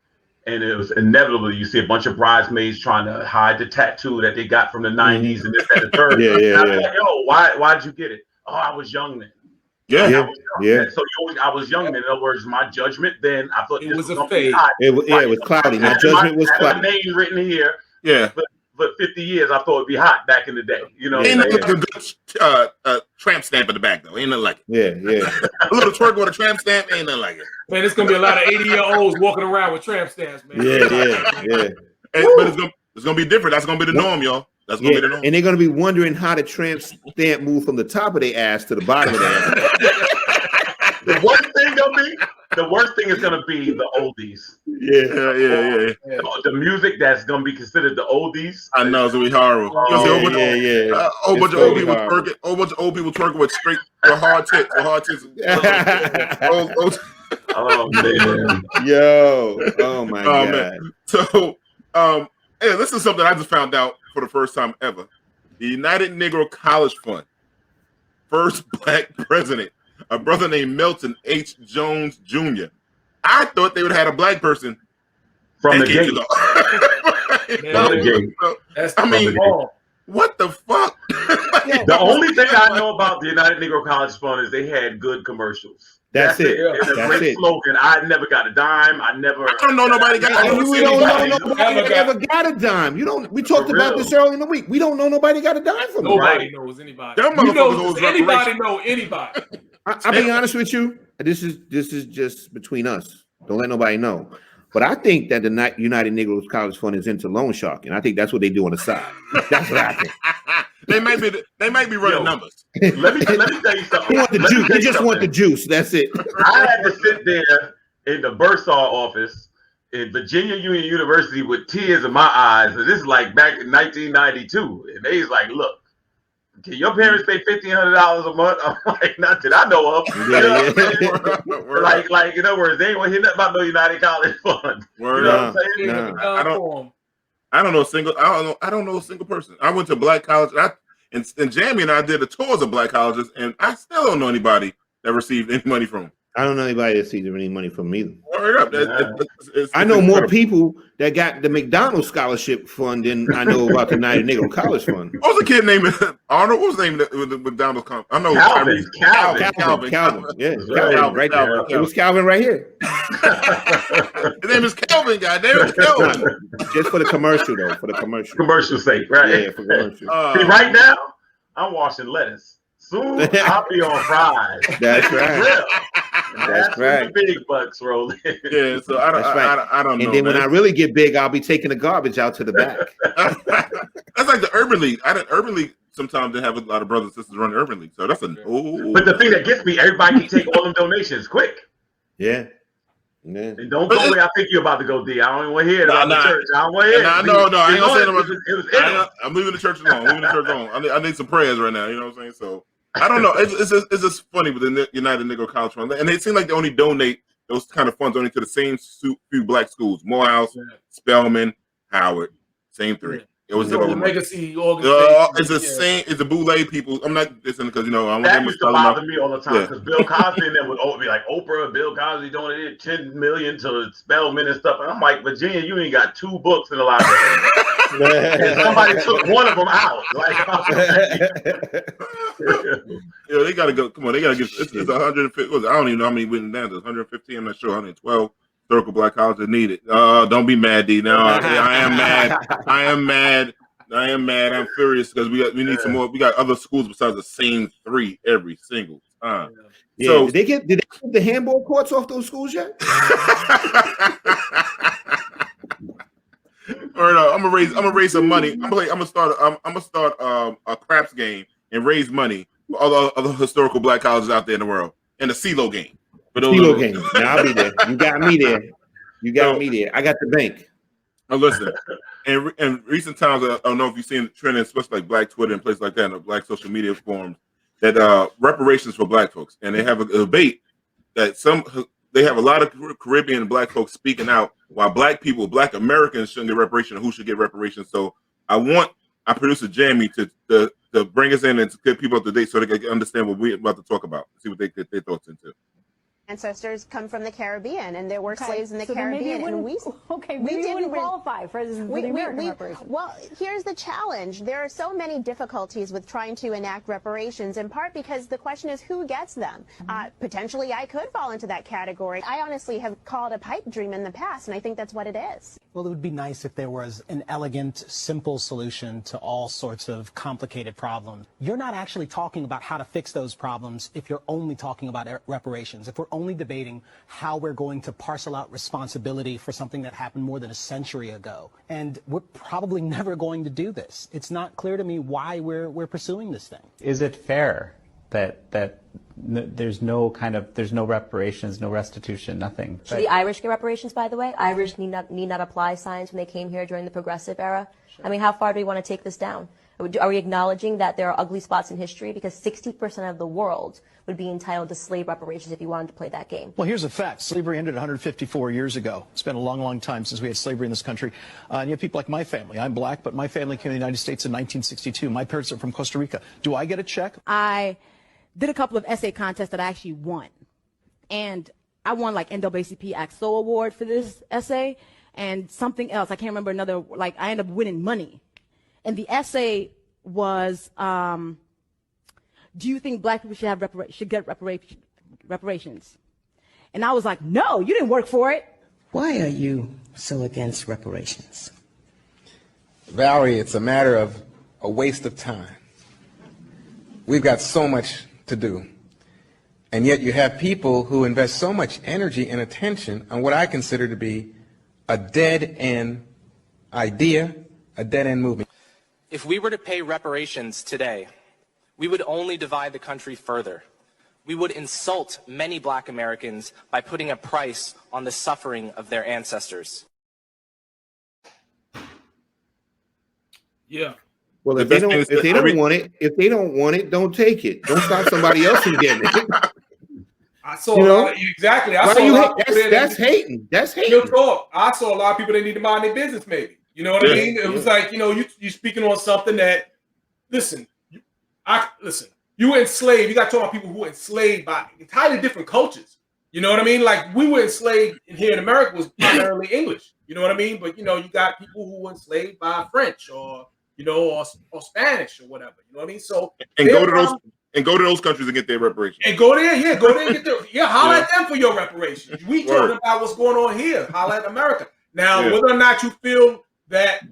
S4: and it was inevitable, you see a bunch of bridesmaids trying to hide the tattoo that they got from the 90s and this, that, and the third. Like, yo, why'd you get it? Oh, I was young then. So I was young then. In other words, my judgment then, I thought
S3: it was
S4: a
S3: fade.
S2: It was cloudy. My judgment was cloudy.
S4: My name written here.
S1: Yeah.
S4: But 50 years, I thought it'd be hot back in the day. You know,
S1: ain't nothing like a good tramp stamp in the back though. Ain't nothing like it.
S2: Yeah.
S1: A little twerk with a tramp stamp ain't nothing like it.
S3: Man, it's gonna be a lot of 80-year-olds walking around with tramp stamps, man.
S2: Yeah.
S1: But it's gonna be different. That's gonna be the norm, y'all. That's gonna be the norm.
S2: And they're gonna be wondering how the tramp stamp move from the top of their ass to the bottom of their ass.
S4: The worst thing is gonna be the oldies.
S1: Yeah.
S4: The music that's gonna be considered the oldies.
S1: I know, it's gonna be horrible. A whole bunch of old people twerking. A whole bunch of old people twerking with hard tits.
S4: Oh man.
S2: Yo. Oh my god.
S1: Man. So this is something I just found out for the first time ever. The United Negro College Fund. First black president. A brother named Milton H. Jones Jr. I thought they would have had a black person
S4: from the gate.
S1: What the fuck?
S4: The only thing I know about the United Negro College Fund is they had good commercials.
S2: That's it.
S4: It's a great slogan. I never got a dime. I don't
S1: know nobody got a dime.
S2: We don't know nobody ever got a dime. We talked about this earlier in the week. We don't know nobody got a dime from them.
S3: Nobody knows anybody.
S1: Does
S3: anybody know anybody?
S2: I'll be honest with you. This is just between us. Don't let nobody know. But I think that the United Negroes College Fund is into loan sharking. I think that's what they do on the side. That's what I think.
S1: They might be running numbers.
S4: Let me tell you something.
S2: They just want the juice. That's it.
S4: I had to sit there in the Bursar office in Virginia Union University with tears in my eyes. And this is like back in 1992. And they was like, look, can your parents pay $1,500 a month? I'm like, not that I know of. Like, in other words, they ain't want to hear nothing about no United College Fund. You know what I'm saying?
S1: I don't know a single person. I went to black college, and Jamie and I did the tours of black colleges, and I still don't know anybody that received any money from them.
S2: I don't know anybody that received any money from me either.
S1: Word up.
S2: I know more people that got the McDonald's scholarship fund than I know about the United Negro College Fund.
S1: What was the kid named Arnold? What was the name of the McDonald's company? I know
S4: Calvin.
S2: Yeah, Calvin, right there. It was Calvin right here.
S1: His name is Calvin, goddamn. Calvin.
S2: Just for the commercial, though. For the commercial.
S4: Commercial sake, right?
S2: Yeah, for commercial.
S4: See, right now, I'm washing lettuce. Soon, I'll be on fries.
S2: That's right.
S4: That's right. The big bucks rolling.
S1: Yeah, so I don't know.
S2: And then when I really get big, I'll be taking the garbage out to the back.
S1: That's like the Urban League. Urban League sometimes they have a lot of brothers and sisters run the Urban League. So that's But
S4: the thing that gets me, everybody can take all them donations quick.
S2: Yeah.
S4: And don't go away. I think you're about to go D. I don't even want to hear it about the church. I don't want to hear it.
S1: No, I ain't gonna say no. I'm leaving the church alone. I need some prayers right now. You know what I'm saying? So I don't know. It's just funny with the United Negro College Fund, and they seem like they only donate those kind of funds only to the same few black schools: Morehouse, Spelman, Howard, same three. It was
S3: legacy organization.
S1: It's the same. It's the Boulay people. I'm not listening because I want
S4: that
S1: them
S4: used to bother me all the time because Bill Cosby and them would be like Oprah, Bill Cosby donated $10 million to Spelman and stuff, and I'm like, Virginia, you ain't got 2 books in the library. And somebody took one of them out.
S1: They gotta go. Come on, they gotta get. It's 150. I don't even know how many went down. There's 115. I'm not sure. 112. Historical black colleges need it. Don't be mad, D. No, I am mad. I am mad. I'm furious because we need some more. We got other schools besides the same 3 every single time.
S2: Yeah. So did they get the handball courts off those schools yet?
S1: All right, I'm gonna raise some money. I'm gonna start a craps game and raise money for all the other historical black colleges out there in the world, and a CeeLo game.
S2: CeeLo game. Now I'll be there. You got me there. I got the bank.
S1: Now listen, in recent times, I don't know if you've seen the trend, especially like Black Twitter and places like that, and Black social media forums, that reparations for Black folks, and they have a debate that they have a lot of Caribbean and Black folks speaking out why Black people, Black Americans shouldn't get reparations, who should get reparations. So I producer Jamie to bring us in and to get people up to date so they can understand what we're about to talk about, see what they get their thoughts into.
S7: Ancestors come from the Caribbean, and there were slaves in the Caribbean, and we didn't qualify for the American reparations. Well, here's the challenge: there are so many difficulties with trying to enact reparations, in part because the question is who gets them. Potentially, I could fall into that category. I honestly have called a pipe dream in the past, and I think that's what it is.
S8: Well, it would be nice if there was an elegant, simple solution to all sorts of complicated problems. You're not actually talking about how to fix those problems if you're only talking about reparations. If we're only debating how we're going to parcel out responsibility for something that happened more than a century ago. And we're probably never going to do this. It's not clear to me why we're pursuing this thing.
S9: Is it fair that there's no reparations, no restitution, nothing?
S10: Should the Irish get reparations, by the way? Irish need not apply signs when they came here during the Progressive era. Sure. I mean, how far do we want to take this down? Are we acknowledging that there are ugly spots in history? Because 60% of the world would be entitled to slave reparations if you wanted to play that game.
S11: Well, here's a fact. Slavery ended 154 years ago. It's been a long, long time since we had slavery in this country. And you have people like my family. I'm Black, but my family came to the United States in 1962. My parents are from Costa Rica. Do I get a check?
S12: I did a couple of essay contests that I actually won. And I won like NAACP AXO award for this essay and something else. I can't remember another, like I ended up winning money. And the essay was, do you think Black people should get reparations? And I was like, no, you didn't work for it.
S13: Why are you so against reparations?
S14: Valerie, it's a matter of a waste of time. We've got so much to do. And yet you have people who invest so much energy and attention on what I consider to be a dead-end idea, a dead-end movement.
S15: If we were to pay reparations today, we would only divide the country further. We would insult many Black Americans by putting a price on the suffering of their ancestors.
S3: Yeah.
S2: Well, if they don't want it, don't take it. Don't stop somebody else from getting it.
S3: I saw a lot of, exactly. I saw a lot of people
S2: that's hating. That's hating.
S3: Real talk. I saw a lot of people that need to mind their business, maybe. You know what I mean? It was like, you know, you speaking on something that, listen, you were enslaved. You got to talk about people who were enslaved by entirely different cultures. You know what I mean? Like, we were enslaved here in America was primarily English. You know what I mean? But, you know, you got people who were enslaved by French or, you know, or Spanish or whatever. You know what I mean? So
S1: go to those countries and get their reparations.
S3: And go there, go there and get their holler at them for your reparations. We talking about what's going on here. Holler at America. Now, whether or not you feel that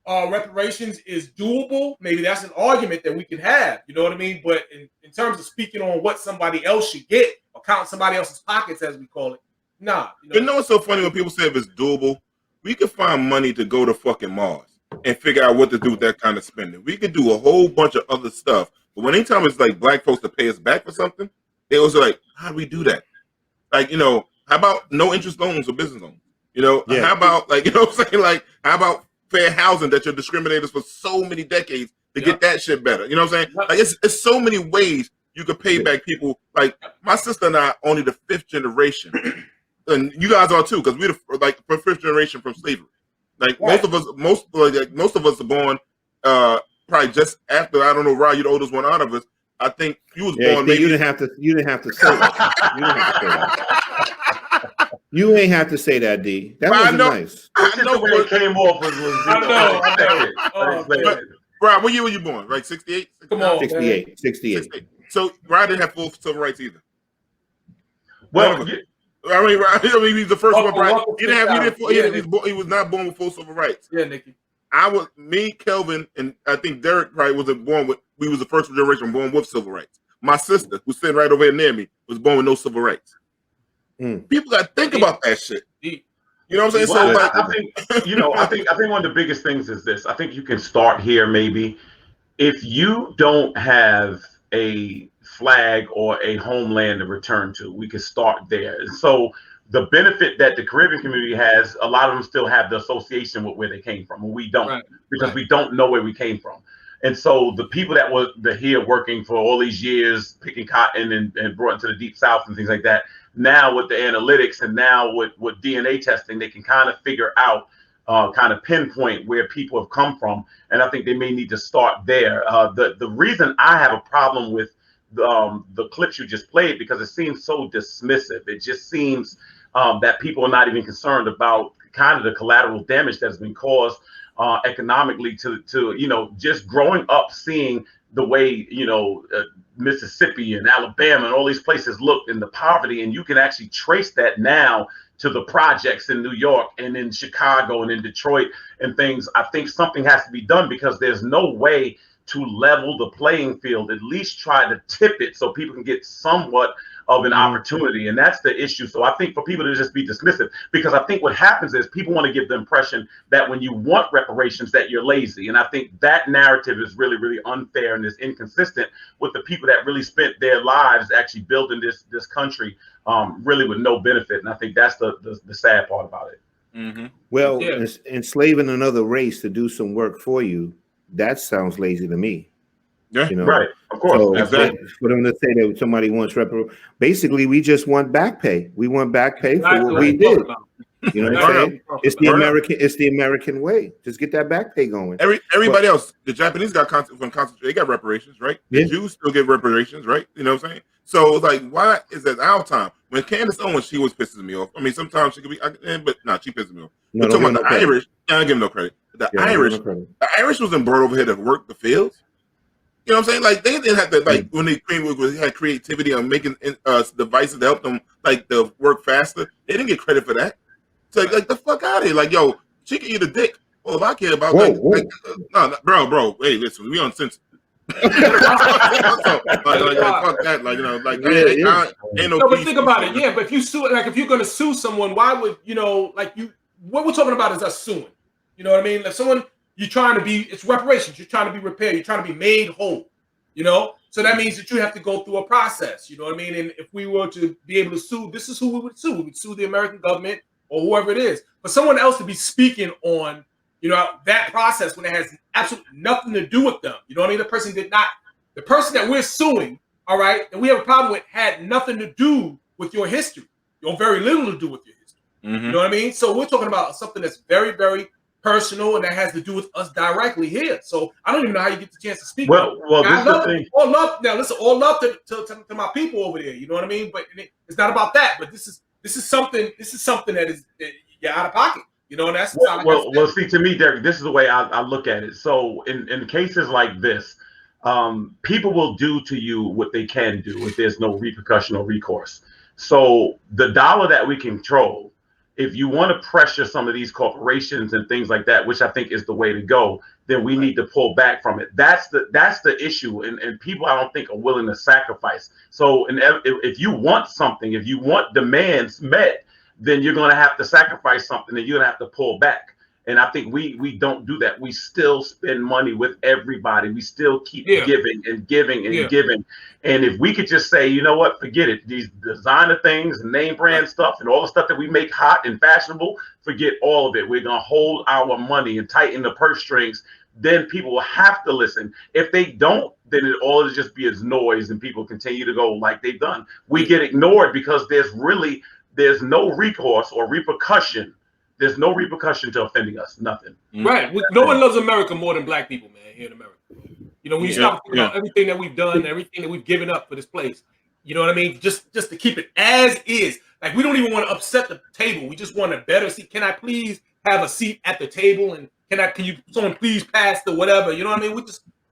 S3: reparations is doable, maybe that's an argument that we can have. You know what I mean? But in terms of speaking on what somebody else should get or count somebody else's pockets, as we call it, nah.
S1: You know what's so funny when people say if it's doable? We could find money to go to fucking Mars and figure out what to do with that kind of spending. We could do a whole bunch of other stuff. But when anytime it's like Black folks to pay us back for something, they was like, how do we do that? Like, you know, how about no interest loans or business loans? You know, how about, like, you know what I'm saying? Like, how about fair housing that you're discriminators for so many decades to get that shit better? You know what I'm saying? Like, it's so many ways you could pay back people. Like, my sister and I only the 5th generation. And you guys are too, because we're like 5th generation from slavery. Like most of us are born probably just after. I don't know, Rod, you're the oldest one out of us. I think you was born. Maybe
S2: you didn't have to say that. You didn't have to say that. You ain't have to say that, D. That wasn't nice.
S4: I know where it came off was
S3: I know.
S1: Rod, what year were you born? Like 68?
S3: Come on,
S2: 68.
S1: So Rod didn't have full civil rights either.
S4: Well,
S1: I mean, he's the first one. Right? He was not born with full civil rights.
S3: Yeah, Nikki.
S1: Me, Kelvin, and I think Derek probably wasn't born with. We was the first generation born with civil rights. My sister, who's sitting right over here near me, was born with no civil rights. People got to think about that shit. You know what I'm saying?
S4: Well,
S1: so, like,
S4: I think I think one of the biggest things is this. I think you can start here. Maybe if you don't have a flag or a homeland to return to, we can start there. So the benefit that the Caribbean community has, a lot of them still have the association with where they came from, and we don't, because we don't know where we came from. And so the people that were here working for all these years, picking cotton and brought into the deep South and things like that, now with the analytics and now with DNA testing, they can kind of figure out, kind of pinpoint where people have come from. And I think they may need to start there. The reason I have a problem with the clips you just played, because it seems so dismissive. It just seems that people are not even concerned about kind of the collateral damage that's been caused economically to you know, just growing up seeing the way, you know, Mississippi and Alabama and all these places looked in the poverty, and you can actually trace that now to the projects in New York and in Chicago and in Detroit and things. I think something has to be done, because there's no way to level the playing field. At least try to tip it so people can get somewhat of an opportunity. And that's the issue. So I think for people to just be dismissive, because I think what happens is people want to give the impression that when you want reparations, that you're lazy. And I think that narrative is really, really unfair and is inconsistent with the people that really spent their lives actually building this country, really with no benefit. And I think that's the sad part about it.
S2: Well, enslaving another race to do some work for you, that sounds lazy to me.
S1: Yeah,
S2: you know?
S4: Right. Of course.
S2: So for them to say that somebody wants basically, we just want back pay. We want back pay for what we did. You know what I'm saying? It's the American way. Just get that back pay going.
S1: Everybody else, the Japanese got they got reparations, right? The Jews still get reparations, right? You know what I'm saying? So it's like, why is that our time? When Candace Owens, she was pissing me off. I mean, sometimes she could be, but she pisses me off.
S2: No,
S1: talking about the Irish, I give them no credit. The Irish wasn't brought over here to work the fields. You know what I'm saying? Like, they didn't have to, like, when they had creativity on making devices to help them, like, to work faster, they didn't get credit for that. So, like the fuck out of here. Like, yo, she can eat a dick. Well, if I care about no, bro, hey, listen, we on sense. Fuck that. Like, you know, like, ain't no
S3: but think about it. Yeah, but if you sue, like, if you're going to sue someone, why would, you know, like, what we're talking about is us suing. You know what I mean? Like someone you're trying to be, it's reparations. You're trying to be repaired. You're trying to be made whole. You know, so that means that you have to go through a process. You know what I mean? And if we were to be able to sue, this is who we would sue. We would sue the American government or whoever it is. For someone else to be speaking on, you know, that process when it has absolutely nothing to do with them. You know what I mean? The person that we're suing, all right, and we have a problem with had nothing to do with your history, or very little to do with your history. You know what I mean? So we're talking about something that's very, very personal, and that has to do with us directly here. So I don't even know how you get the chance to speak.
S4: Well,
S3: I love it. All love. Now listen, all love to my people over there. You know what I mean? But it's not about that. But this is something. This is something that is you're out of pocket. You know, and that's
S4: well. See, to me, Derek, this is the way I look at it. So in cases like this, people will do to you what they can do if there's no repercussion or recourse. So the dollar that we control, if you want to pressure some of these corporations and things like that, which I think is the way to go, then we need to pull back from it. That's the issue, and people I don't think are willing to sacrifice. So if you want something, if you want demands met, then you're going to have to sacrifice something, and you're going to have to pull back. And I think we don't do that. We still spend money with everybody. We still keep giving and giving and giving. And if we could just say, you know what, forget it. These designer things and name brand stuff and all the stuff that we make hot and fashionable, forget all of it. We're going to hold our money and tighten the purse strings. Then people will have to listen. If they don't, then it all will just be as noise and people continue to go like they've done. We get ignored because there's no recourse or repercussion. There's no repercussion to offending us. Nothing.
S3: Right. No one loves America more than black people, man, here in America. You know, when you stop thinking about everything that we've done, everything that we've given up for this place, you know what I mean? Just to keep it as is. Like, we don't even want to upset the table. We just want a better seat. Can I please have a seat at the table? And can someone please pass the whatever? You know what I mean? We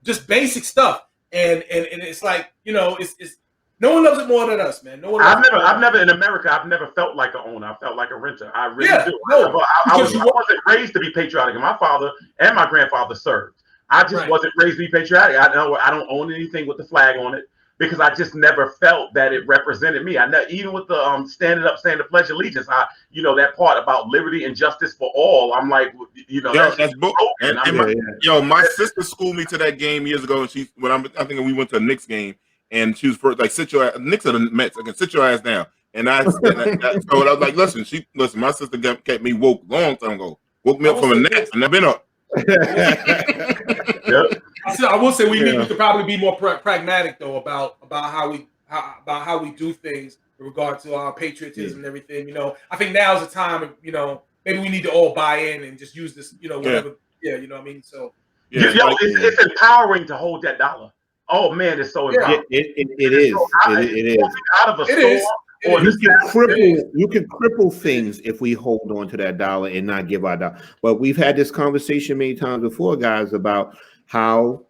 S3: just basic stuff. And it's like, you know, it's no one loves it more than us, man. No one.
S4: I've never in America. I've never felt like an owner. I felt like a renter. I really do.
S3: No,
S4: I wasn't raised to be patriotic, and my father and my grandfather served. I just wasn't raised to be patriotic. I don't own anything with the flag on it because I just never felt that it represented me. Even with the standing up, saying the Pledge of Allegiance, that part about liberty and justice for all. I'm like, you know, that's book.
S1: My sister schooled me to that game years ago, and I think we went to a Knicks game. And she was first, like, Knicks are the Mets. I can sit your ass down. And so I was like, listen, my sister kept me woke long time ago. Woke me up from a nap, and I've been up.
S3: I will say we need to probably be more pragmatic though about how we do things in regard to our patriotism and everything. You know, I think now is the time of, you know, maybe we need to all buy in and just use this, you know, whatever. You know what I mean? So
S4: it's empowering to hold that dollar. Oh man, it's so empowering.
S2: It is.
S4: Out of a store.
S2: You can cripple things if we hold on to that dollar and not give our dollar. But we've had this conversation many times before, guys, about how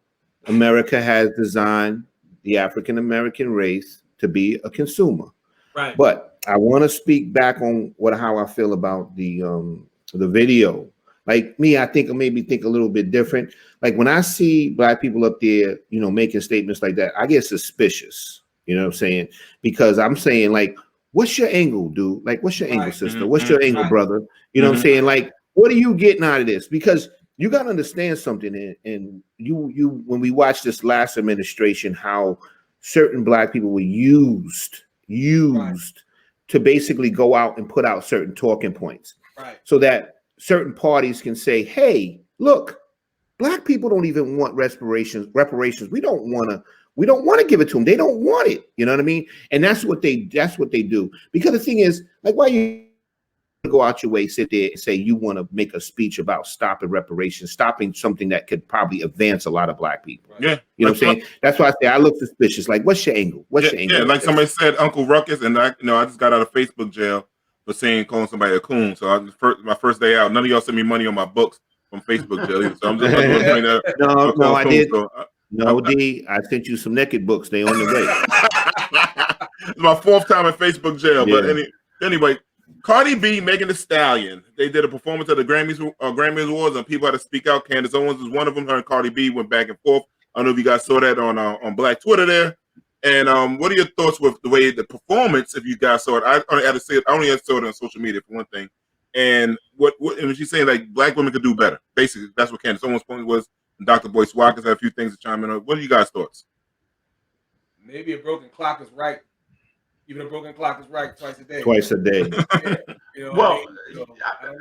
S2: America has designed the African American race to be a consumer.
S3: Right.
S2: But I want to speak back on how I feel about the video. Like me, I think it made me think a little bit different. Like when I see black people up there, you know, making statements like that, I get suspicious. You know what I'm saying? Because I'm saying, like, what's your angle, dude? Like, what's your angle, sister? What's your angle, brother? You know what I'm saying? Like, what are you getting out of this? Because you got to understand something. And you when we watched this last administration, how certain black people were used to basically go out and put out certain talking points.
S3: Right.
S2: So that certain parties can say, hey, look, black people don't even want reparations. We don't want to give it to them. They don't want it. You know what I mean? And that's what they do. Because the thing is, like, why you go out your way, sit there and say you want to make a speech about stopping reparations, stopping something that could probably advance a lot of black people.
S1: Yeah.
S2: You know what I'm saying? That's why I say I look suspicious. Like, what's your angle? What's your angle?
S1: Yeah, like somebody said, Uncle Ruckus, and I just got out of Facebook jail for calling somebody a coon. So my first day out, none of y'all sent me money on my books from Facebook jail either. So I'm just saying that.
S2: No, I did. No, D, I sent you some naked books. They on the way.
S1: It's my fourth time in Facebook jail. Yeah. But anyway, Cardi B, Megan Thee Stallion, they did a performance at the Grammy Awards, and people had to speak out. Candace Owens was one of them. Her and Cardi B went back and forth. I don't know if you guys saw that on Black Twitter there. And what are your thoughts with the way the performance? If you guys saw it, I only saw it on social media for one thing. And and she's saying like black women could do better. Basically, that's what Candace Owens' point was. And Dr. Boyce Watkins had a few things to chime in on. What are you guys' thoughts?
S3: Maybe a broken clock is right. Even a broken clock is right twice a day.
S2: Twice a day.
S3: Yeah, you know
S4: well,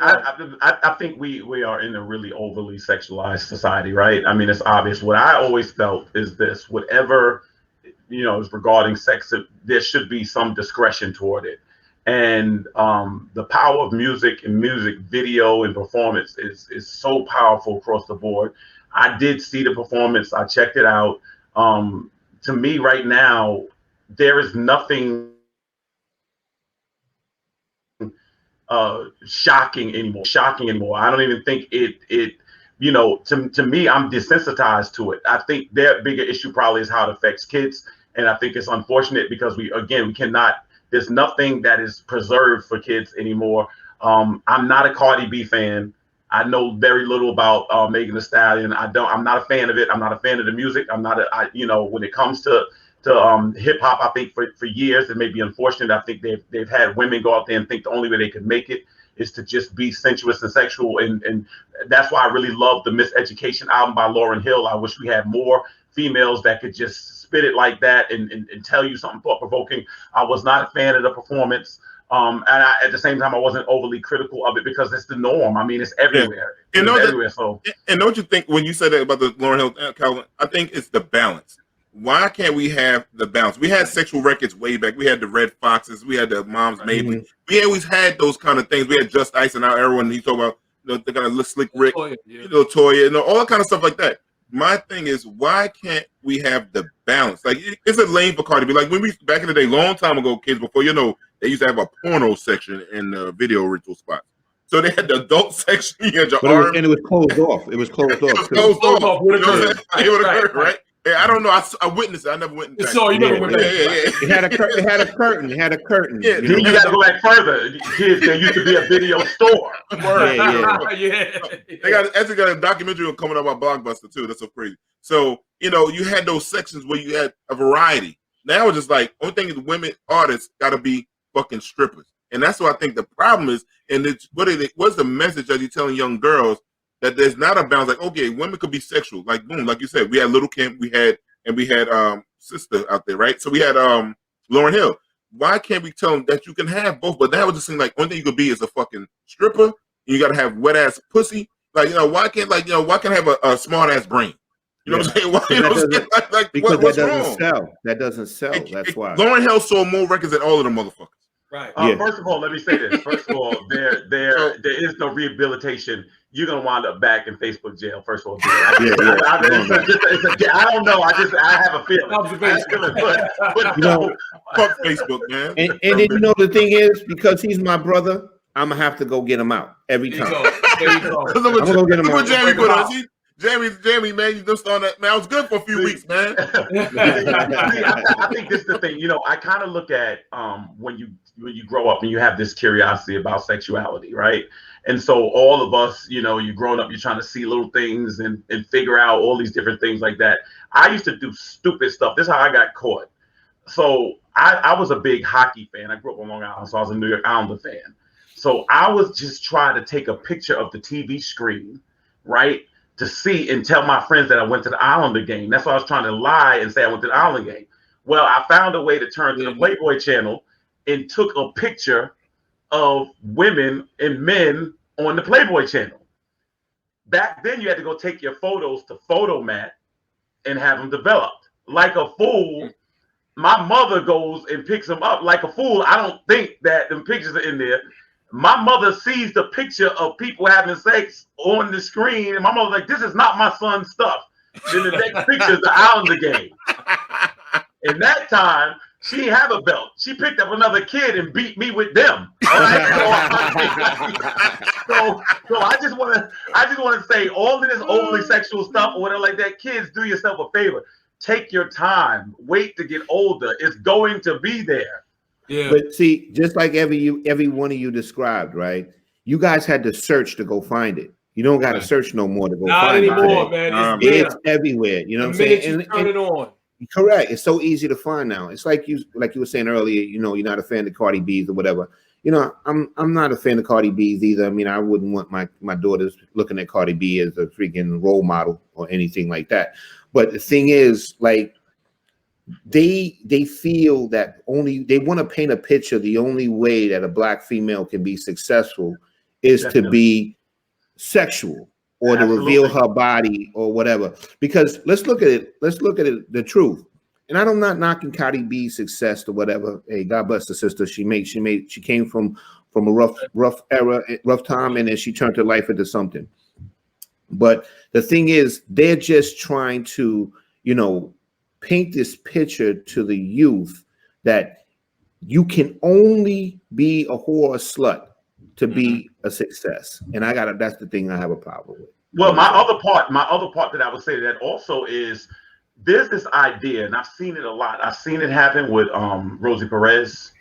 S3: I
S4: think we are in a really overly sexualized society, right? I mean, it's obvious. What I always felt is this: whatever is regarding sex, there should be some discretion toward it. And the power of music and music video and performance is so powerful across the board. I did see the performance. I checked it out. To me, right now, there is nothing shocking anymore. I don't even think it to me, I'm desensitized to it. I think their bigger issue probably is how it affects kids. And I think it's unfortunate because we cannot, there's nothing that is preserved for kids anymore. I'm not a Cardi B fan. I know very little about Megan Thee Stallion. I'm not a fan of it. I'm not a fan of the music. I'm not when it comes to hip hop, I think for years, it may be unfortunate. I think they've had women go out there and think the only way they could make it is to just be sensuous and sexual. And that's why I really love the Miseducation album by Lauryn Hill. I wish we had more females that could just spit it like that and tell you something thought-provoking. I was not a fan of the performance. At the same time, I wasn't overly critical of it because it's the norm. I mean, it's everywhere.
S1: Yeah.
S4: It's everywhere. So,
S1: and don't you think when you said that about the Lauryn Hill, Calvin, I think it's the balance. Why can't we have the balance? We had sexual records way back. We had the Red Foxes. We had the Moms Mabley. We always had those kind of things. We had Just Ice in our era when he talked about the kind of Slick Rick, Toya, all that kind of stuff like that. My thing is, why can't we have the balance? Like, it's a lane for Cardi B. Like, when we back in the day, long time ago, kids, before they used to have a porno section in the video rental spot. So they had the adult section. You had your
S2: and it was closed off. It was closed off.
S1: It was closed off. It would occur, right? Yeah, I don't know. I witnessed it. I never went.
S3: So you never went.
S2: It had a curtain. It had a curtain.
S1: Yeah,
S4: you got to go back further. Kids, there used to be a video store.
S1: Yeah. They actually got a documentary coming up about Blockbuster too. That's so crazy. So you had those sections where you had a variety. Now it's just like only thing is women artists got to be fucking strippers, and that's what I think the problem is. And what's the message that you're telling young girls? That there's not a balance. Like, okay, women could be sexual. Like, boom, like you said, we had Little Kim, we had Sister out there, right? So we had Lauryn Hill. Why can't we tell them that you can have both? But that was just saying, like, only thing you could be is a fucking stripper. And you got to have wet ass pussy. Like, why can't I have a smart ass brain? You know what I'm saying? Why,
S2: because
S1: what's
S2: that doesn't
S1: wrong?
S2: sell. That doesn't sell. That's why.
S1: Lauryn Hill sold more records than all of them motherfuckers.
S3: Right.
S4: First of all, let me say this. First of all, there is no rehabilitation. You're gonna wind up back in Facebook jail. First of all, I don't know. I have a feeling.
S1: Fuck Facebook, man.
S2: And then the thing is, because he's my brother, I'm gonna have to go get him out every time.
S3: There you go.
S2: I'm gonna go get him out.
S1: Jamie put us. Jamie, man, you just on that. Man, I was good for a few weeks, man.
S4: I think this is the thing. I kind of look at when you grow up and you have this curiosity about sexuality, right? And so all of us, you're growing up, you're trying to see little things and figure out all these different things like that. I used to do stupid stuff. This is how I got caught. So I was a big hockey fan. I grew up on Long Island, so I was a New York Islander fan. So I was just trying to take a picture of the TV screen, right? To see and tell my friends that I went to the Islander game. That's why I was trying to lie and say I went to the Islander game. Well, I found a way to turn to the Playboy channel and took a picture of women and men on the Playboy channel. Back then, you had to go take your photos to Photomat and have them developed. Like a fool, my mother goes and picks them up. Like a fool, I don't think that them pictures are in there. My mother sees the picture of people having sex on the screen, and my mother's like, this is not my son's stuff. Then the next picture is the Islander game. And that time, she didn't have a belt. She picked up another kid and beat me with them. All right? So I just want to say all of this overly sexual stuff or whatever like that. Kids, do yourself a favor. Take your time. Wait to get older. It's going to be there.
S3: Yeah.
S2: But see, just like every one of you described, right? You guys had to search to go find it. You don't got to search no more to go find it.
S3: Not anymore, man.
S2: It's everywhere. You know what I'm saying?
S3: Turn it on.
S2: Correct. It's so easy to find now. It's like you were saying earlier, you're not a fan of Cardi B's or whatever. you know, I'm not a fan of Cardi B's either. I mean, I wouldn't want my daughters looking at Cardi B as a freaking role model or anything like that. But the thing is, like, they feel that they want to paint a picture. The only way that a black female can be successful is to be sexual or to reveal her body or whatever. Because let's look at it. The truth. And I'm not knocking Cardi B's success or whatever. Hey, God bless the sister. She came from a rough time, and then she turned her life into something. But the thing is, they're just trying to, you know, paint this picture to the youth that you can only be a whore or slut to be a success. And that's the thing I have a problem with.
S4: Well, my other part that I would say that also is there's this idea, and I've seen it a lot. I've seen it happen with Rosie Perez.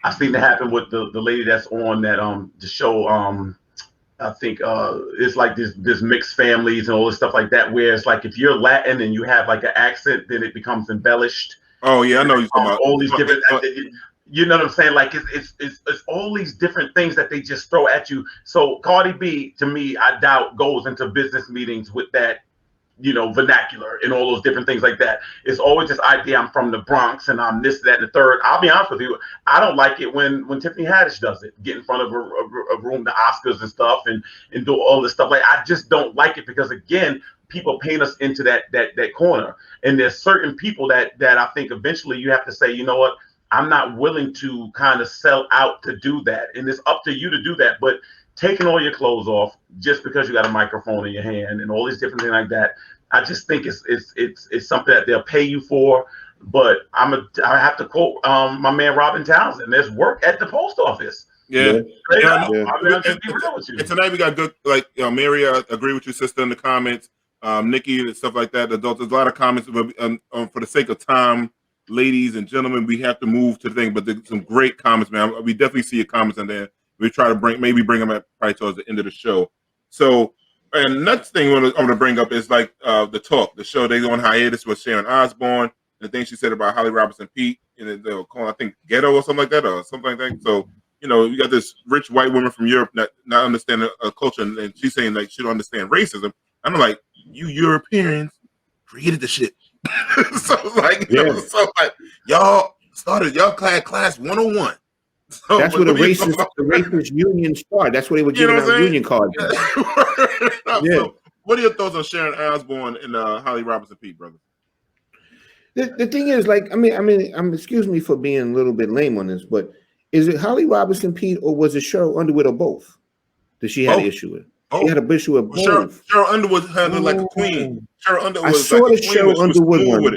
S4: I've seen it happen with the lady that's on that the show. I think it's like this mixed families and all this stuff like that, where it's like if you're Latin and you have like an accent, then it becomes embellished.
S1: Oh yeah, I know you're talking about
S4: all these different. You know what I'm saying? Like it's all these different things that they just throw at you. So Cardi B, to me, I doubt goes into business meetings with that, you know, vernacular and all those different things like that. It's always this idea, I'm from the Bronx and I'm this, that, and the third. I'll be honest with you, I don't like it when Tiffany Haddish does it, get in front of a room, the Oscars and stuff, and do all this stuff. Like, I just don't like it because, again, people paint us into that corner. And there's certain people that I think eventually you have to say, you know what, I'm not willing to kind of sell out to do that. And it's up to you to do that. But taking all your clothes off just because you got a microphone in your hand and all these different things like that, I just think it's something that they'll pay you for. But I have to quote my man Robin Townsend. There's work at the post office.
S1: Yeah.
S4: And
S1: tonight we got good, like, you know, Mary, I agree with your sister in the comments. Nikki and stuff like that. Adults, there's a lot of comments. For the sake of time, ladies and gentlemen, we have to move to the thing. But there's some great comments, man. We definitely see your comments in there. We try to bring them up probably towards the end of the show. So, and next thing I'm going to bring up is like the show they go on hiatus with Sharon Osbourne. The thing she said about Holly Robinson Pete, and they were calling, I think, ghetto or something like that, or something like that. So, you know, you got this rich white woman from Europe not understanding a culture, and she's saying like she don't understand racism. I'm like, you Europeans created the shit. So like, y'all started class 101. So,
S2: that's where the racist union started. That's where they were giving out union cards.
S1: So, what are your thoughts on Sharon Osbourne and Holly Robinson Pete, brother?
S2: The thing is, like, I mean, excuse me for being a little bit lame on this, but is it Holly Robinson Pete or was it Cheryl Underwood or both that she had an issue with? She had an issue with both.
S1: Cheryl Underwood had like a queen. Cheryl Underwood.
S2: I saw the Cheryl Underwood one.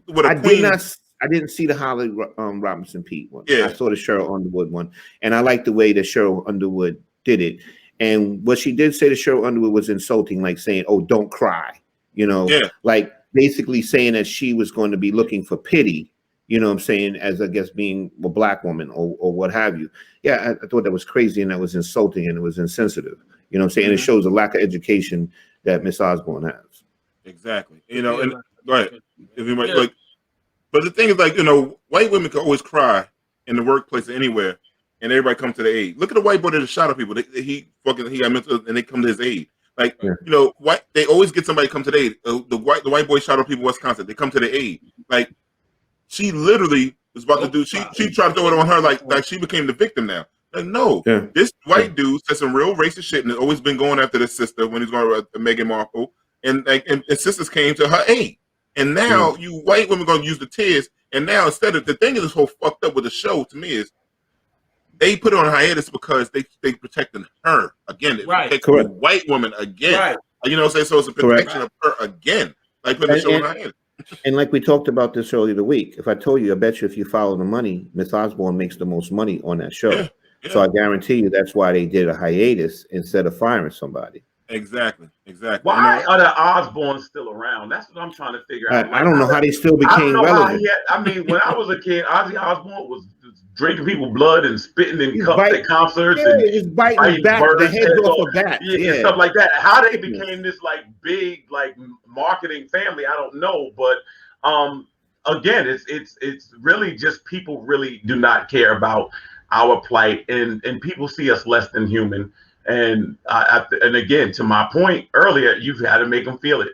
S1: With
S2: I didn't see the Holly Robinson Pete one.
S1: Yeah.
S2: I saw the Cheryl Underwood one, and I like the way that Cheryl Underwood did it. And what she did say to Cheryl Underwood was insulting, like saying, "Oh, don't cry," you know, like basically saying that she was going to be looking for pity. You know what I'm saying? As I guess being a black woman or what have you. Yeah, I thought that was crazy and that was insulting and it was insensitive. You know what I'm saying? Mm-hmm. It shows a lack of education that Miss Osbourne has.
S1: Exactly. You know, and go ahead. If anybody like. But the thing is, like, you know, white women can always cry in the workplace or anywhere, and everybody comes to the aid. Look at the white boy that shot at people. He got mental, and they come to his aid. Like, you know, they always get somebody to come to the aid. The white boy shot at people in Wisconsin. They come to the aid. Like, she literally was about to do. She tried to throw it on her like she became the victim now. Like, no, this white dude said some real racist shit, and has always been going after this sister when he's going to Meghan Markle, and sisters came to her aid. And now you white women going to use the tears. And now instead of the thing is whole fucked up with the show to me is they put it on hiatus because they protecting her again. Protecting the white woman again. Right. You know what I'm saying? So it's a protection of her again. Like putting the show on hiatus.
S2: And like we talked about this earlier the week, if I told you, I bet you if you follow the money, Miss Osbourne makes the most money on that show. Yeah. So I guarantee you that's why they did a hiatus instead of firing somebody.
S1: Exactly.
S4: Why are the Osbournes still around? That's what I'm trying to figure out.
S2: I don't know how they still became relevant.
S4: I mean, when I was a kid, Ozzy Osbourne was drinking people's blood and spitting in cups at concerts and
S2: just biting back the heads off the bat,
S4: and stuff like that. How they became this like big like marketing family, I don't know. But again, it's really just people really do not care about our plight, and people see us less than human. And and again, to my point earlier, you've got to make them feel it.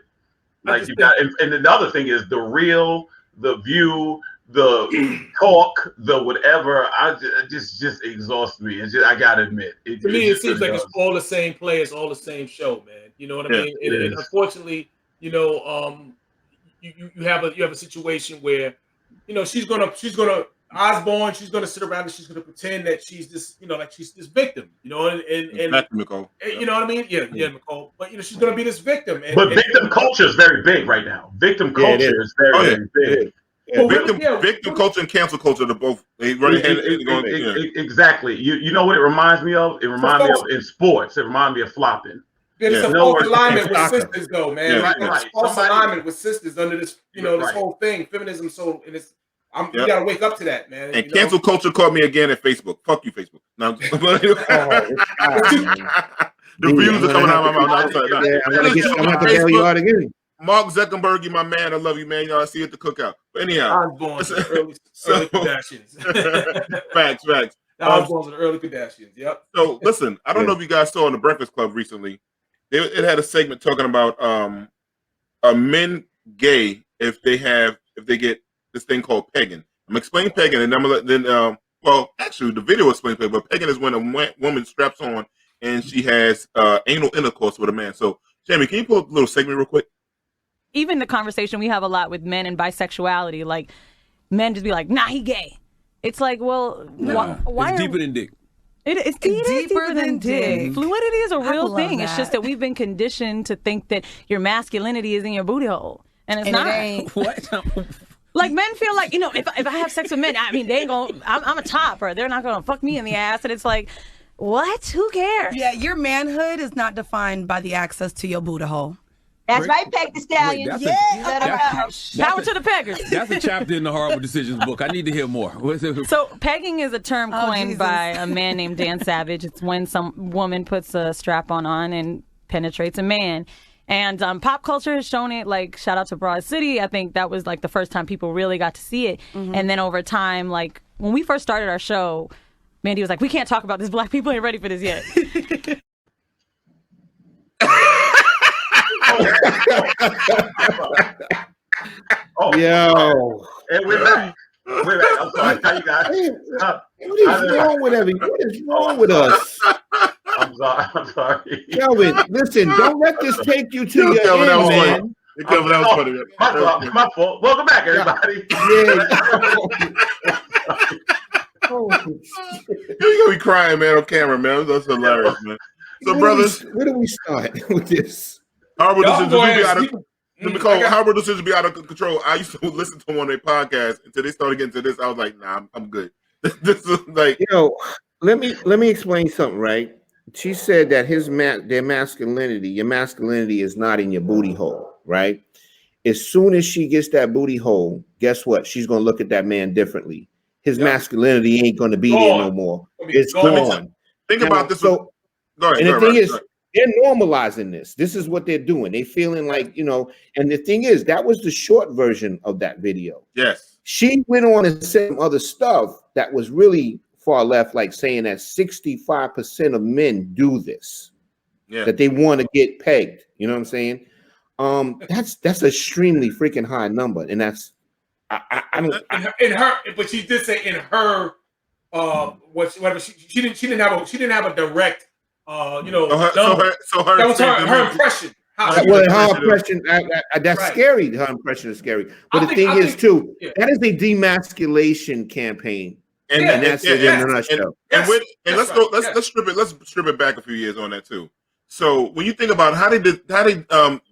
S4: Like you got, and another thing is the real, the view, the talk, the whatever. It just exhausts me. It's just, I gotta admit,
S3: to me, it seems
S4: really
S3: like it's all the same players, all the same show, man. You know what I mean? And unfortunately, you know, you have a situation where, you know, she's gonna Osborne, she's gonna sit around and she's gonna pretend that she's this, you know, like she's this victim, you know, and
S1: Nicole.
S3: You know what I mean? Yeah, Nicole. But you know, she's gonna be this victim.
S4: But victim culture is very big right now. Victim culture is very big.
S1: Yeah, victim culture and cancel culture are both
S4: exactly. You know what it reminds me of? It reminds me of in sports. It reminds me of flopping.
S3: There's a false alignment with sisters, though, man. Right. False alignment with sisters under this, you know, this whole thing, feminism. So, and it's, you gotta wake up to that, man.
S1: And cancel culture caught me again at Facebook. Fuck you, Facebook. No, the views are coming out of my mouth.
S2: I'm gonna have to bail you out again.
S1: Mark Zuckerberg, you my man. I love you, man. Y'all see you at the cookout. But anyhow,
S3: I was born to the early Kardashians.
S1: Facts.
S3: I was born to the early Kardashians. Yep.
S1: So listen, I don't know if you guys saw on the Breakfast Club recently. It had a segment talking about are men gay if they get this thing called pegging. I'm explaining pegging, and I'm gonna then well, actually, the video explains pegging, but pegging is when a woman straps on and she has anal intercourse with a man. So, Jamie, can you pull up a little segment real quick?
S16: Even the conversation we have a lot with men and bisexuality, like men just be like, "Nah, he gay." It's like, well, why
S17: it's deeper than dick.
S16: It's deeper than dick. Fluidity is a real thing. It's just that we've been conditioned to think that your masculinity is in your booty hole, and it's not.
S17: What?
S16: Like, men feel like, you know, if I have sex with men, I mean, they ain't gonna, I'm a topper. They're not gonna fuck me in the ass. And it's like, what? Who cares?
S18: Yeah, your manhood is not defined by the access to your booty hole.
S19: That's right, Peg the Stallion.
S16: Power to the peggers.
S17: That's a chapter in the Horrible Decisions book. I need to hear more.
S16: So pegging is a term coined by a man named Dan Savage. It's when some woman puts a strap-on and penetrates a man. And pop culture has shown it, like, shout out to Broad City. I think that was, like, the first time people really got to see it. Mm-hmm. And then over time, like, when we first started our show, Mandy was like, we can't talk about this. Black people ain't ready for this yet.
S2: Yo.
S4: And we're back. I'm sorry. How you guys?
S2: What is wrong with everyone? What is wrong with us?
S4: I'm sorry.
S2: Kelvin, listen, don't let this take you to your
S1: Kelvin,
S2: end,
S1: man. Kelvin, that was funny.
S4: My fault. Welcome back, everybody.
S2: Yeah.
S1: You're gonna be crying, man, on camera, man. That's hilarious, man. So, brothers,
S2: where do we start with this?
S1: Horrible decisions be out of control. I used to listen to one of their podcasts until they started getting to this. I was like, nah, I'm good. This is like,
S2: let me explain something, right? She said that your masculinity is not in your booty hole, right? As soon as she gets that booty hole, guess what? She's gonna look at that man differently. His masculinity ain't gonna be there no more. It's gone.
S1: Think about this.
S2: So, the thing is, they're normalizing this. This is what they're doing. They feeling like, you know, and the thing is, that was the short version of that video.
S1: Yes.
S2: She went on and said some other stuff that was really far left, like saying that 65% of men do this. Yeah. That they want to get pegged. You know what I'm saying? That's extremely freaking high number. And that's I don't
S3: in her, but she did say in her whatever she didn't have a direct number. So her that was her impression.
S2: Her impression that's scary. Her impression is scary. But the thing is, that is a demasculation campaign. And that's it in a nutshell.
S1: Let's strip it back a few years on that too. So when you think about how they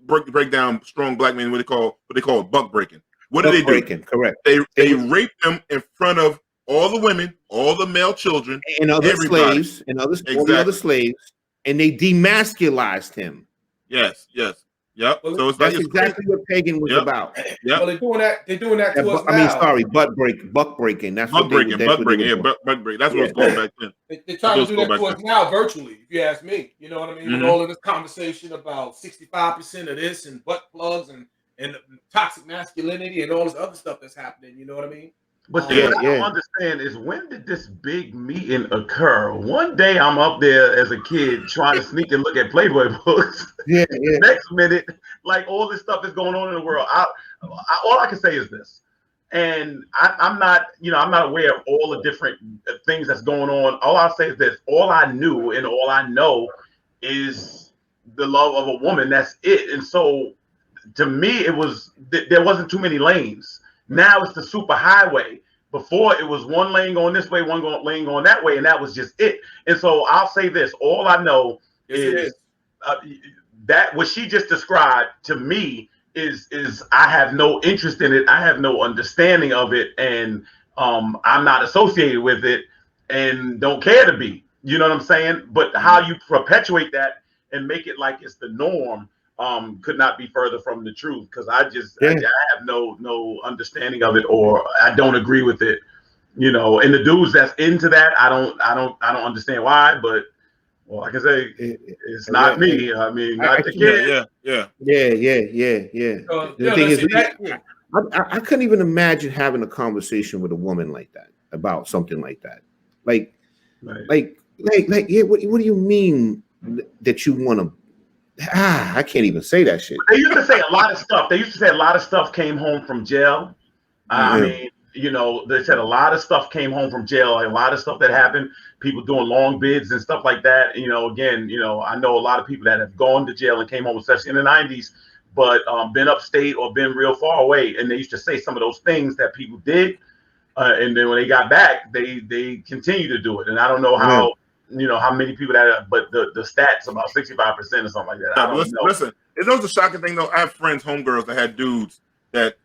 S1: break down strong black men, what they call buck breaking. What do they do?
S2: Correct.
S1: They rape them in front of all the women, all the male children,
S2: and other slaves, and all the other slaves, and they demasculized him.
S1: Yes. Yep.
S2: So that's exactly what pagan was about.
S1: Yep.
S3: Well, they're doing that to us now.
S2: I mean, sorry, buck breaking. That's
S1: buck breaking. Buck breaking. That's what it's called back then.
S3: They're trying to do that to us now virtually, if you ask me. You know what I mean? With all of this conversation about 65% of this and butt plugs and toxic masculinity and all this other stuff that's happening. You know what I mean?
S4: But see, what I don't understand is, when did this big meeting occur? One day I'm up there as a kid trying to sneak and look at Playboy books. The next minute, like, all this stuff is going on in the world. All I can say is this, and I'm not aware of all the different things that's going on. All I'll say is this: all I knew and all I know is the love of a woman. That's it. And so, to me, there wasn't too many lanes. Now it's the super highway. Before, it was one lane going this way, one lane going that way, and that was just it. And so I'll say this: all I know is that what she just described to me is I have no interest in it. I have no understanding of it, and I'm not associated with it, and don't care to be. You know what I'm saying? But how you perpetuate that and make it like it's the norm could not be further from the truth, because I have no understanding of it, or I don't agree with it, you know. And the dudes that's into that, I don't understand why, but like I say, it's not me. I mean, not the kid.
S2: Yeah. The thing is, I couldn't even imagine having a conversation with a woman like that about something like that. Like, what do you mean that you want to? I can't even say that shit.
S4: They used to say a lot of stuff. They used to say a lot of stuff came home from jail. I mean, you know, they said a lot of stuff came home from jail. A lot of stuff that happened. People doing long bids and stuff like that. You know, again, you know, I know a lot of people that have gone to jail and came home, especially in the 90s, but been upstate or been real far away. And they used to say some of those things that people did. And then when they got back, they continue to do it. And I don't know how. You know how many people that, but the stats about 65% or something like that. I don't know.
S1: Listen, it was a shocking thing though. I have friends, homegirls that had dudes that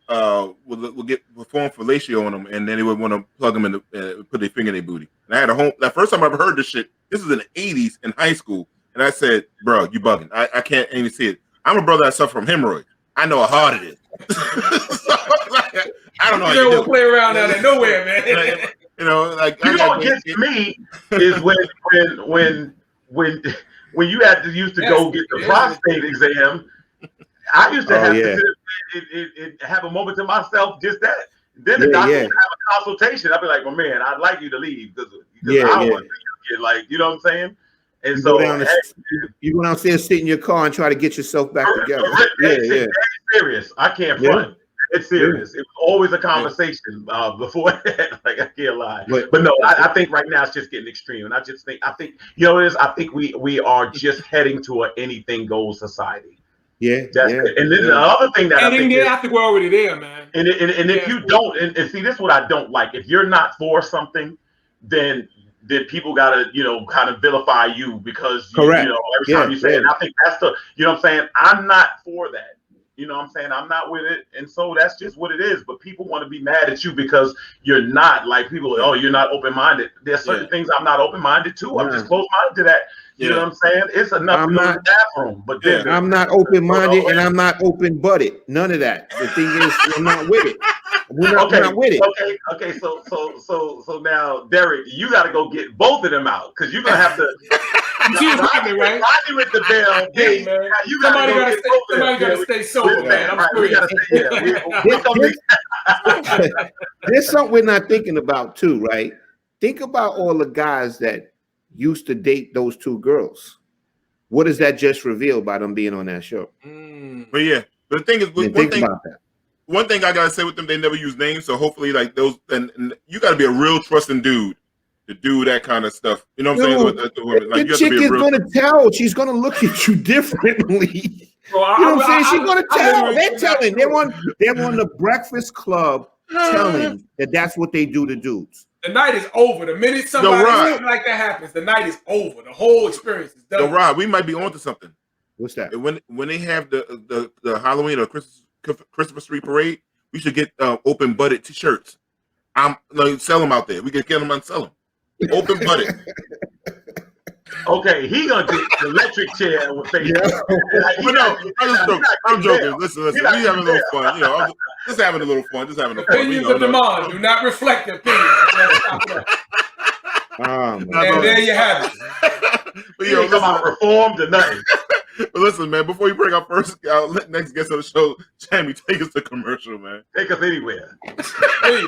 S1: would get perform fellatio on them, and then they would want to plug them in put their finger in their booty. And I had that first time I ever heard this shit. This was in the 80s in high school, and I said, "Bro, you bugging? I can't even see it. I'm a brother that suffer from hemorrhoids. I know how hard it is. I don't know.
S3: You don't play around out of nowhere, man."
S4: You know, like, you know what gets me is when you used to go get the prostate exam. I used to have to have a moment to myself, just that. Then the doctor would have a consultation. I'd be like, "Well, man, I'd like you to leave because I want to get, like, you know what I'm saying?" And so
S2: you go downstairs, sit in your car, and try to get yourself back together.
S4: It's serious. I can't front. It's serious. It was always a conversation before that. Like, I can't lie. But no, I think right now it's just getting extreme. And I think you know, I think we are just heading to an anything goes society. And then the other thing that I think
S3: I think we're already there, man.
S4: And if you don't, and see, this is what I don't like. If you're not for something, then people gotta, you know, kind of vilify you because you know, every time you say it. And I think that's you know what I'm saying? I'm not for that. You know what I'm saying? I'm not with it. And so that's just what it is. But people want to be mad at you because you're not. Like, people are, oh, you're not open-minded. There's certain things I'm not open-minded to. I'm just closed-minded to that. You know what I'm saying? It's enough to go to the bathroom. But then
S2: I'm not open-minded and I'm not open-butted. None of that. The thing is, I'm not with it. We're not with it.
S4: Okay. So now, Derek, you got to go get both of them out, because you're gonna have to.
S3: Rodney, right?
S4: Rodney with the bell.
S3: Hey, man. Somebody gotta stay sober, man. I'm
S2: There's something we're not thinking about too, right? Think about all the guys that used to date those two girls. What does that just reveal by them being on that show?
S1: But yeah, the thing is, one thing I gotta say with them, they never use names. So hopefully, like, those, and you gotta be a real trusting dude to do that kind of stuff. You know what I'm saying?
S2: Like, the chick is gonna tell. She's gonna look at you differently.
S3: Well,
S2: you know what I'm saying? She's gonna tell. They're telling. They're on the Breakfast Club telling that that's what they do to dudes.
S3: The night is over. The minute something like that happens, the night is over. The whole experience is done.
S1: So, Rob, we might be onto something.
S2: What's that?
S1: When they have the Halloween or Christmas tree parade, we should get open butted t-shirts. Sell them out there. We can get them and sell them. Open butted.
S4: Okay, he gonna get the electric chair with face.
S1: I'm joking. Listen. We having a little fun. You know, just having a little fun.
S3: Opinions of demand do not reflect the opinions.
S4: And there you have it.
S3: But
S4: you ain't come out reformed or nothing.
S1: But listen, man, before you bring our next guest on the show, Jamie, take us to commercial, man.
S4: Take us anywhere.
S3: Hey.